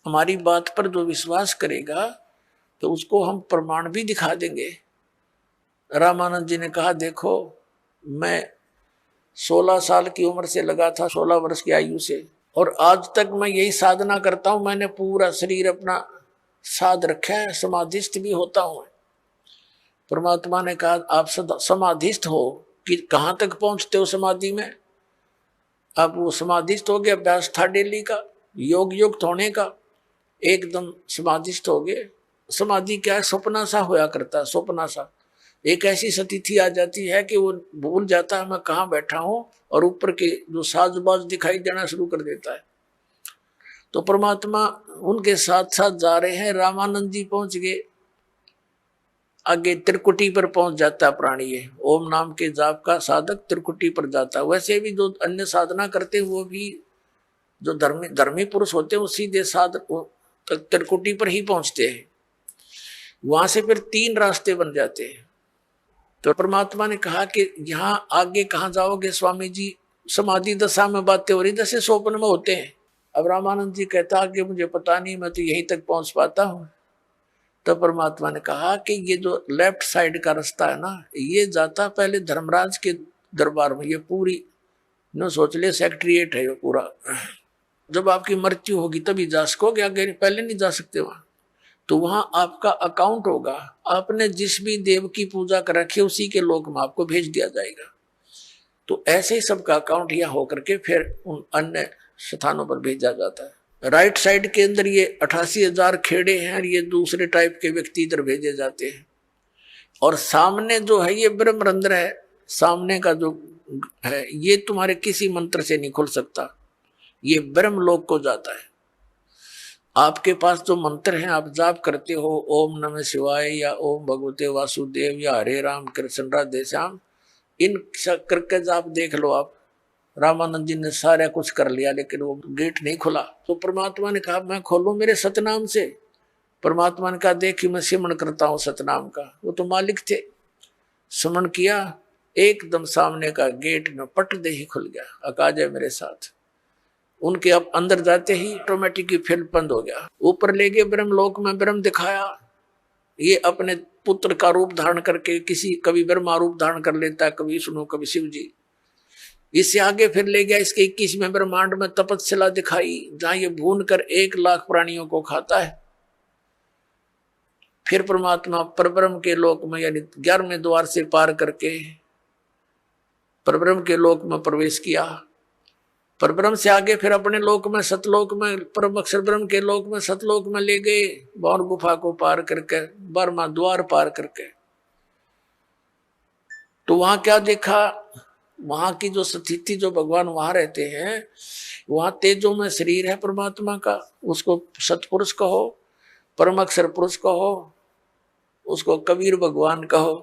हमारी बात पर जो विश्वास करेगा तो उसको हम प्रमाण भी दिखा देंगे। रामानंद जी ने कहा, देखो मैं 16 साल की उम्र से लगा था, 16 वर्ष की आयु से, और आज तक मैं यही साधना करता हूं। मैंने पूरा शरीर अपना साध रखा है, समाधिस्थ भी होता हूं। परमात्मा ने कहा, आप समाधिस्थ हो कि कहां तक पहुंचते हो समाधि में? अब वो समाधिस्थ हो गए, अभ्यास था डेली का, योग युक्त होने का, एकदम समाधिस्थ हो गए। समाधि क्या है? सपना सा होया करता है, सपना सा। एक ऐसी स्थिति आ जाती है कि वो भूल जाता है मैं कहाँ बैठा हूं, और ऊपर के जो साजबाज दिखाई देना शुरू कर देता है। तो परमात्मा उनके साथ साथ जा रहे हैं। रामानंद जी पहुंच गए, आगे त्रिकुटी पर पहुंच जाता है प्राणी। ये ओम नाम के जाप का साधक त्रिकुटी पर जाता है। वैसे भी जो अन्य साधना करते हैं वो भी जो धर्मी पुरुष होते हैं वो सीधे साधक त्रिकुटी पर ही पहुंचते हैं। वहां से फिर 3 रास्ते बन जाते हैं। तो परमात्मा ने कहा कि यहाँ आगे कहाँ जाओगे स्वामी जी, समाधि दशा में बातें हो रही जैसे स्वप्न में होते हैं। अब रामानंद जी कहता आगे मुझे पता नहीं, मैं तो यहीं तक पहुंच पाता हूँ। तो परमात्मा ने कहा कि ये जो लेफ्ट साइड का रास्ता है ना, ये जाता पहले धर्मराज के दरबार में। ये पूरी न सोच ले सेक्रेटरीट है ये पूरा। जब आपकी मृत्यु होगी तभी जा सकोगे, आगे पहले नहीं जा सकते वहां। तो वहां आपका अकाउंट होगा, आपने जिस भी देव की पूजा कर रखी है उसी के लोक में आपको भेज दिया जाएगा। तो ऐसे ही सबका अकाउंट यहाँ होकर के फिर उन अन्य स्थानों पर भेजा जाता है। राइट साइड के अंदर ये 88,000 खेड़े हैं और ये दूसरे टाइप के व्यक्ति इधर भेजे जाते हैं। और सामने जो है ये ब्रह्मरंध्र है, सामने का जो है ये तुम्हारे किसी मंत्र से नहीं खुल सकता, ये ब्रह्मलोक को जाता है। आपके पास जो मंत्र हैं आप जाप करते हो, ओम नमः शिवाय या ओम भगवते वासुदेव या हरे राम कृष्ण राधे श्याम, इन करके जाप देख लो आप। रामानंद जी ने सारा कुछ कर लिया लेकिन वो गेट नहीं खुला। तो परमात्मा ने कहा मैं खोलूं मेरे सतनाम से। परमात्मा ने कहा देखिए मैं सिमरण करता हूँ सतनाम का। वो तो मालिक थे, सिमरण किया, एकदम सामने का गेट में पट दे ही खुल गया। अकाज है मेरे साथ। उनके अब अंदर जाते ही ऑटोमेटिक ही फिल्म बंद हो गया। ऊपर ले गए ब्रह्मलोक में, ब्रह्म दिखाया। ये अपने पुत्र का रूप धारण करके किसी कभी ब्रह्मा रूप धारण कर लेता है, कभी विष्णु कभी शिव जी। इससे आगे फिर ले गया इसके 21वें ब्रह्मांड में तपस्या दिखाई, जहां ये भून कर 1,00,000 प्राणियों को खाता है। फिर परमात्मा परब्रह्म के लोक में यानी 11वें द्वार से पार करके परब्रह्म के लोक में प्रवेश किया। परब्रह्म से आगे फिर अपने लोक में सतलोक में परम अक्षर ब्रह्म के लोक में सतलोक में ले गए, बाण गुफा को पार करके 12वां द्वार पार करके। तो वहां क्या देखा, वहां की जो स्थिति जो भगवान वहां रहते हैं, वहां तेजो में शरीर है परमात्मा का, उसको सतपुरुष कहो, परम अक्षर पुरुष कहो, उसको कबीर भगवान कहो।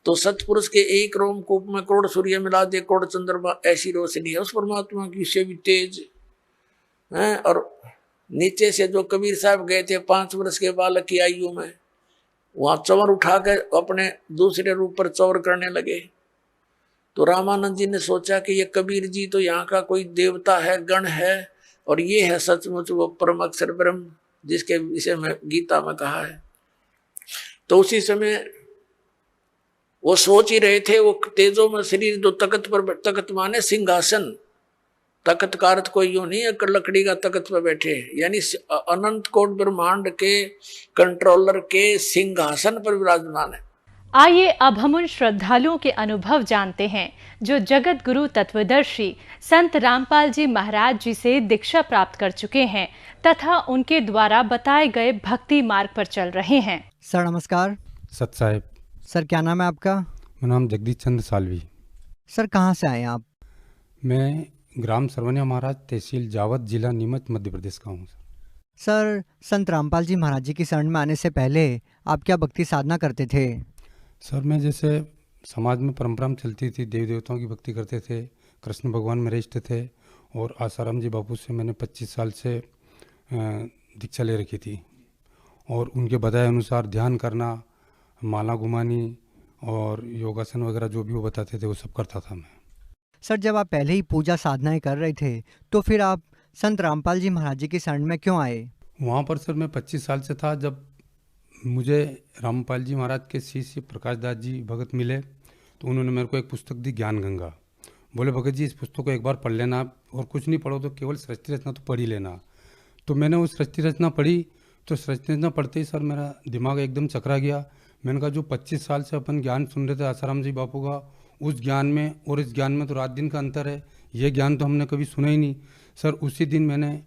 तो सतपुरुष के एक रोमकूप में करोड़ सूर्य मिला दे, करोड़ चंद्रमा, ऐसी रोशनी है उस परमात्मा की, से भी तेज है। और नीचे से जो कबीर साहब गए थे 5 वर्ष के बालक की आयु में, वहां चवर उठा के अपने दूसरे रूप पर चौर करने लगे। तो रामानंद जी ने सोचा कि ये कबीर जी तो यहाँ का कोई देवता है, गण है, और ये है सचमुच वो परम अक्षर ब्रह्म जिसके विषय में गीता में कहा है। तो उसी समय वो सोच ही रहे थे, वो तेजो में शरीर जो तख्त पर, तख्त माने सिंहासन, तख्त का अर्थ कोई यूं नहीं है लकड़ी का तख्त पर बैठे, यानी अनंत कोट ब्रह्मांड के कंट्रोलर के सिंहासन पर विराजमान है। आइए अब हम उन श्रद्धालुओं के अनुभव जानते हैं जो जगत गुरु तत्वदर्शी संत रामपाल जी महाराज जी से दीक्षा प्राप्त कर चुके हैं तथा उनके द्वारा बताए गए भक्ति मार्ग पर चल रहे हैं। सर नमस्कार। सत साहेब। सर क्या नाम है आपका? मेरा नाम जगदीश चंद्र सालवी। सर कहाँ से आए आप? मैं ग्राम सरवनिया महाराज, तहसील जावत, जिला नीमच, मध्य प्रदेश का हूँ। सर संत रामपाल जी महाराज जी की शरण में आने से पहले आप क्या भक्ति साधना करते थे? सर मैं जैसे समाज में परंपरा में चलती थी, देवी देवताओं की भक्ति करते थे, कृष्ण भगवान मेरे इष्ट थे, और आसाराम जी बापू से मैंने 25 साल से दीक्षा ले रखी थी, और उनके बताए अनुसार ध्यान करना, माला घुमानी और योगासन वगैरह जो भी वो बताते थे वो सब करता था मैं। सर जब आप पहले ही पूजा साधनाएं कर रहे थे तो फिर आप संत रामपाल जी महाराज जी की शरण में क्यों आए? वहाँ पर सर मैं 25 साल से था जब मुझे रामपाल जी महाराज के शिष्य प्रकाश दास जी भगत मिले, तो उन्होंने मेरे को एक पुस्तक दी, ज्ञान गंगा। बोले भगत जी इस पुस्तक को एक बार पढ़ लेना, और कुछ नहीं पढ़ो तो केवल सृष्टि रचना तो पढ़ ही लेना। तो मैंने वो सृष्टि रचना पढ़ी, तो सृष्टि रचना पढ़ते ही सर मेरा दिमाग एकदम चकरा गया। मैंने कहा जो 25 साल से अपन ज्ञान सुन रहे थे आसाराम जी बापू का, उस ज्ञान में और इस ज्ञान में तो रात दिन का अंतर है, ये ज्ञान तो हमने कभी सुना ही नहीं। सर उसी दिन मैंने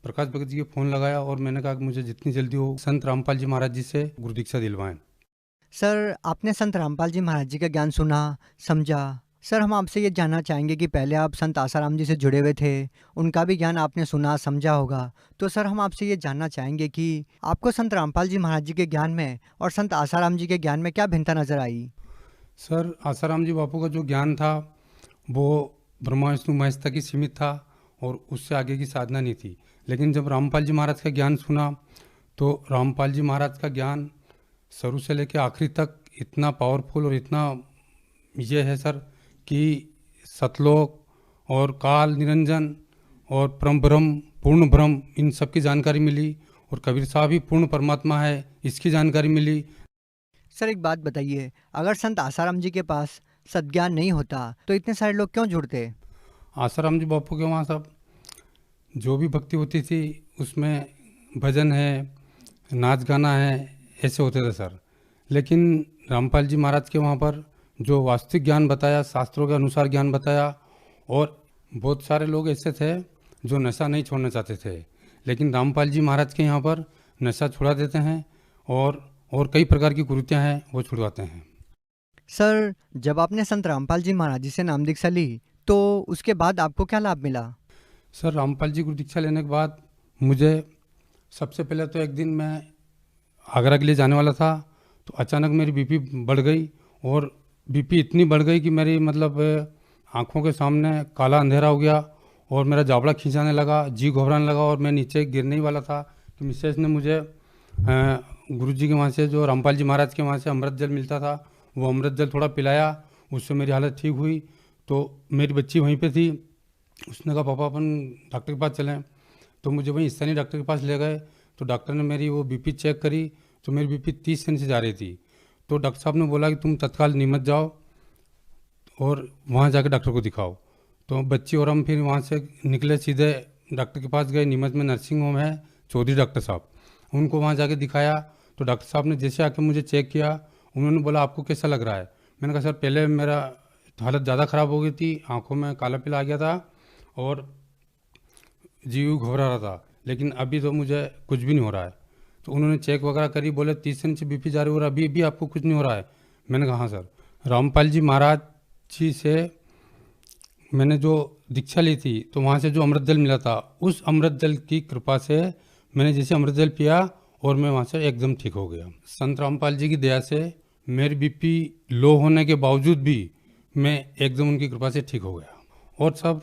प्रकाश भगत जी को फ़ोन लगाया और मैंने कहा कि मुझे जितनी जल्दी हो संत रामपाल जी महाराज जी से गुरु दीक्षा दिलवाएं। सर आपने संत रामपाल जी महाराज जी का ज्ञान सुना, समझा। सर हम आपसे ये जानना चाहेंगे कि पहले आप संत आसाराम जी से जुड़े हुए थे, उनका भी ज्ञान आपने सुना समझा होगा, तो सर हम आपसे ये जानना चाहेंगे कि आपको संत रामपाल जी महाराज जी के ज्ञान में और संत आसाराम जी के ज्ञान में क्या भिन्नता नजर आई? सर आसाराम जी बापू का जो ज्ञान था वो ब्रह्मा विष्णु महेश तक ही सीमित था और उससे आगे की साधना नहीं थी। लेकिन जब रामपाल जी महाराज का ज्ञान सुना तो रामपाल जी महाराज का ज्ञान शुरू से लेकर आखिरी तक इतना पावरफुल और इतना ये है सर कि सतलोक और काल निरंजन और परम ब्रह्म, पूर्ण ब्रह्म, इन सब की जानकारी मिली, और कबीर साहब ही पूर्ण परमात्मा है इसकी जानकारी मिली। सर एक बात बताइए, अगर संत आसाराम जी के पास सद्ज्ञान नहीं होता तो इतने सारे लोग क्यों जुड़ते? आसाराम जी बापू के वहाँ सब जो भी भक्ति होती थी उसमें भजन है, नाच गाना है, ऐसे होते थे सर। लेकिन रामपाल जी महाराज के वहाँ पर जो वास्तविक ज्ञान बताया, शास्त्रों के अनुसार ज्ञान बताया। और बहुत सारे लोग ऐसे थे जो नशा नहीं छोड़ना चाहते थे, लेकिन रामपाल जी महाराज के यहाँ पर नशा छुड़ा देते हैं और कई प्रकार की कुरीतियाँ हैं वो छुड़वाते हैं। सर, जब आपने संत रामपाल जी महाराज जी से नाम दीक्षा ली तो उसके बाद आपको क्या लाभ मिला? सर, रामपाल जी गुरु दीक्षा लेने के बाद मुझे सबसे पहले तो एक दिन मैं आगरा के लिए जाने वाला था, तो अचानक मेरी बीपी बढ़ गई और बीपी इतनी बढ़ गई कि मेरी मतलब आँखों के सामने काला अंधेरा हो गया और मेरा जाबड़ा खींचाने लगा, जी घबराने लगा और मैं नीचे गिरने ही वाला था कि मिसेस ने मुझे गुरुजी के वहाँ से, जो रामपाल जी महाराज के वहाँ से अमृत जल मिलता था, वो अमृत जल थोड़ा पिलाया, उससे मेरी हालत ठीक हुई। तो मेरी बच्ची वहीं पे थी, उसने कहा पापा अपन डॉक्टर के पास चलें, तो मुझे वहीं स्थानीय डॉक्टर के पास ले गए। तो डॉक्टर ने मेरी वो बीपी चेक करी तो मेरी बीपी 30 से नीचे जा रही थी। तो डॉक्टर साहब ने बोला कि तुम तत्काल नीमच जाओ और वहाँ जाकर डॉक्टर को दिखाओ। तो बच्ची और हम फिर वहाँ से निकले, सीधे डॉक्टर के पास गए। नीमच में नर्सिंग होम है, चौधरी डॉक्टर साहब, उनको वहाँ जाके दिखाया। तो डॉक्टर साहब ने जैसे आके मुझे चेक किया, उन्होंने बोला आपको कैसा लग रहा है? मैंने कहा सर पहले मेरा हालत ज़्यादा ख़राब हो गई थी, आंखों में काला पीला आ गया था और जीव घबरा रहा था, लेकिन अभी तो मुझे कुछ भी नहीं हो रहा है। तो उन्होंने चेक वगैरह करी, बोले 30 से नीचे बीपी जा रही हो रहा, अभी भी आपको कुछ नहीं हो रहा है? मैंने कहा हाँ सर। रामपाल जी महाराज जी से मैंने जो दीक्षा ली थी तो वहाँ से जो अमृत जल मिला था, उस अमृत जल की कृपा से मैंने जैसे अमृत जल पिया और मैं वहाँ से एकदम ठीक हो गया। संत रामपाल जी की दया से मेरी बीपी लो होने के बावजूद भी मैं एकदम उनकी कृपा से ठीक हो गया। और सब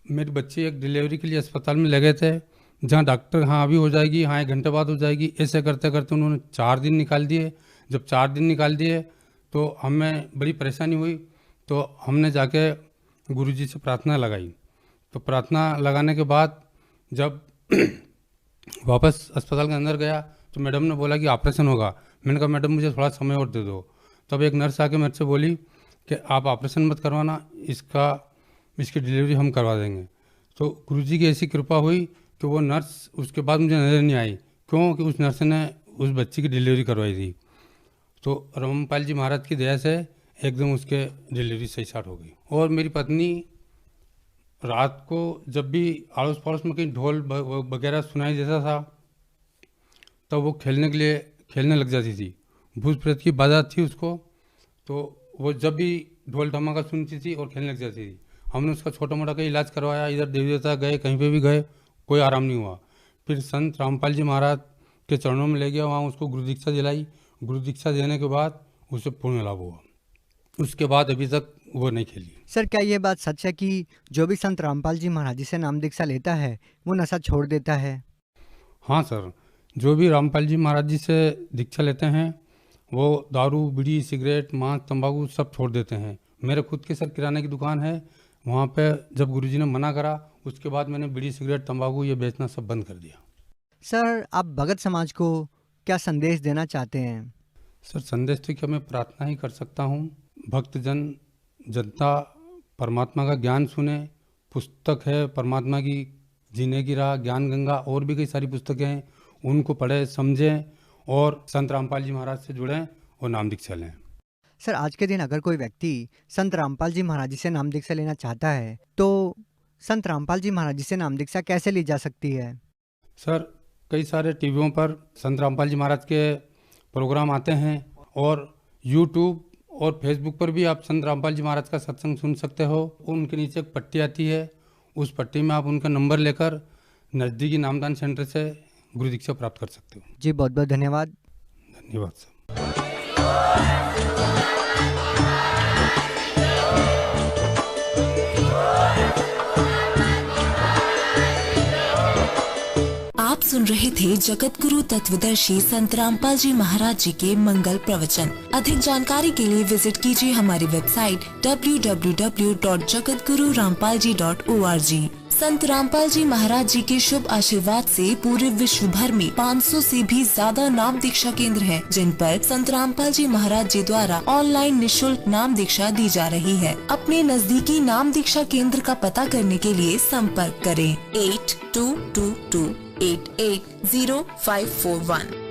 मेरी बच्ची एक डिलीवरी के लिए अस्पताल में ले गए थे, जहाँ डॉक्टर हाँ अभी हो जाएगी, हाँ 1 घंटे बाद हो जाएगी, ऐसे करते करते उन्होंने 4 दिन निकाल दिए। जब 4 दिन निकाल दिए तो हमें बड़ी परेशानी हुई, तो हमने जाके गुरुजी से प्रार्थना लगाई। तो प्रार्थना लगाने के बाद जब वापस अस्पताल के अंदर गया तो मैडम ने बोला कि ऑपरेशन होगा। मैंने कहा मैडम मुझे थोड़ा समय और दे दो। तब एक नर्स आके मेरे से बोली कि आप ऑपरेशन मत करवाना, इसकी डिलीवरी हम करवा देंगे। तो गुरुजी की ऐसी कृपा हुई कि वो नर्स उसके बाद मुझे नज़र नहीं आई, क्योंकि उस नर्स ने उस बच्ची की डिलीवरी करवाई थी। तो रामपाल जी महाराज की दया से एकदम उसके डिलीवरी सही स्टार्ट हो गई। और मेरी पत्नी रात को जब भी आड़ोस पड़ोस में कहीं ढोल वगैरह सुनाई देता था तब वो खेलने लग जाती थी। भूत प्रेत की बाधा थी उसको, तो वो जब भी ढोल धमाका सुनती थी और खेलने लग जाती थी। हमने उसका छोटा मोटा कहीं इलाज करवाया, इधर देवी देवता गए, कहीं पे भी गए, कोई आराम नहीं हुआ। फिर संत रामपाल जी महाराज के चरणों में ले गया, वहाँ उसको गुरु दीक्षा दिलाई। गुरु दीक्षा देने के बाद उसे पूर्ण लाभ हुआ। उसके बाद अभी तक वो नहीं खेली। सर, क्या ये बात सच है कि जो भी संत रामपाल जी महाराज जी से नाम दीक्षा लेता है वो नशा छोड़ देता है? हाँ सर, जो भी रामपाल जी महाराज जी से दीक्षा लेते हैं वो दारू, बीड़ी, सिगरेट, मांस, तंबाकू सब छोड़ देते हैं। मेरे खुद के सर किराने की दुकान है, वहाँ पे जब गुरुजी ने मना करा उसके बाद मैंने बीड़ी, सिगरेट, तंबाकू ये बेचना सब बंद कर दिया। सर, आप भगत समाज को क्या संदेश देना चाहते हैं? सर, संदेश तो क्या मैं प्रार्थना ही कर सकता हूँ, भक्तजन जनता परमात्मा का ज्ञान सुने। पुस्तक है परमात्मा की जीने की राह, ज्ञान गंगा, और भी कई सारी पुस्तकें हैं, उनको पढ़ें, समझें और संत रामपाल जी महाराज से जुड़ें और नाम दीक्षा लें। सर, आज के दिन अगर कोई व्यक्ति संत रामपाल जी महाराज जी से नाम दीक्षा लेना चाहता है तो संत रामपाल जी महाराज जी से नाम दीक्षा कैसे ली जा सकती है? सर, कई सारे टीवियों पर संत रामपाल जी महाराज के प्रोग्राम आते हैं और यूट्यूब और फेसबुक पर भी आप संत रामपाल जी महाराज का सत्संग सुन सकते हो। उनके नीचे एक पट्टी आती है, उस पट्टी में आप उनका नंबर लेकर नज़दीकी नामदान सेंटर से गुरु दीक्षा प्राप्त कर सकते हो। जी, बहुत बहुत धन्यवाद। धन्यवाद सर। आप सुन रहे थे जगत गुरु तत्वदर्शी संत रामपाल जी महाराज जी के मंगल प्रवचन। अधिक जानकारी के लिए विजिट कीजिए हमारी वेबसाइट www.jagatgururampalji.org। संत रामपाल जी महाराज जी के शुभ आशीर्वाद से पूरे विश्व भर में 500 से भी ज्यादा नाम दीक्षा केंद्र हैं, जिन पर संत रामपाल जी महाराज जी द्वारा ऑनलाइन निशुल्क नाम दीक्षा दी जा रही है। अपने नजदीकी नाम दीक्षा केंद्र का पता करने के लिए संपर्क करें 8222880541।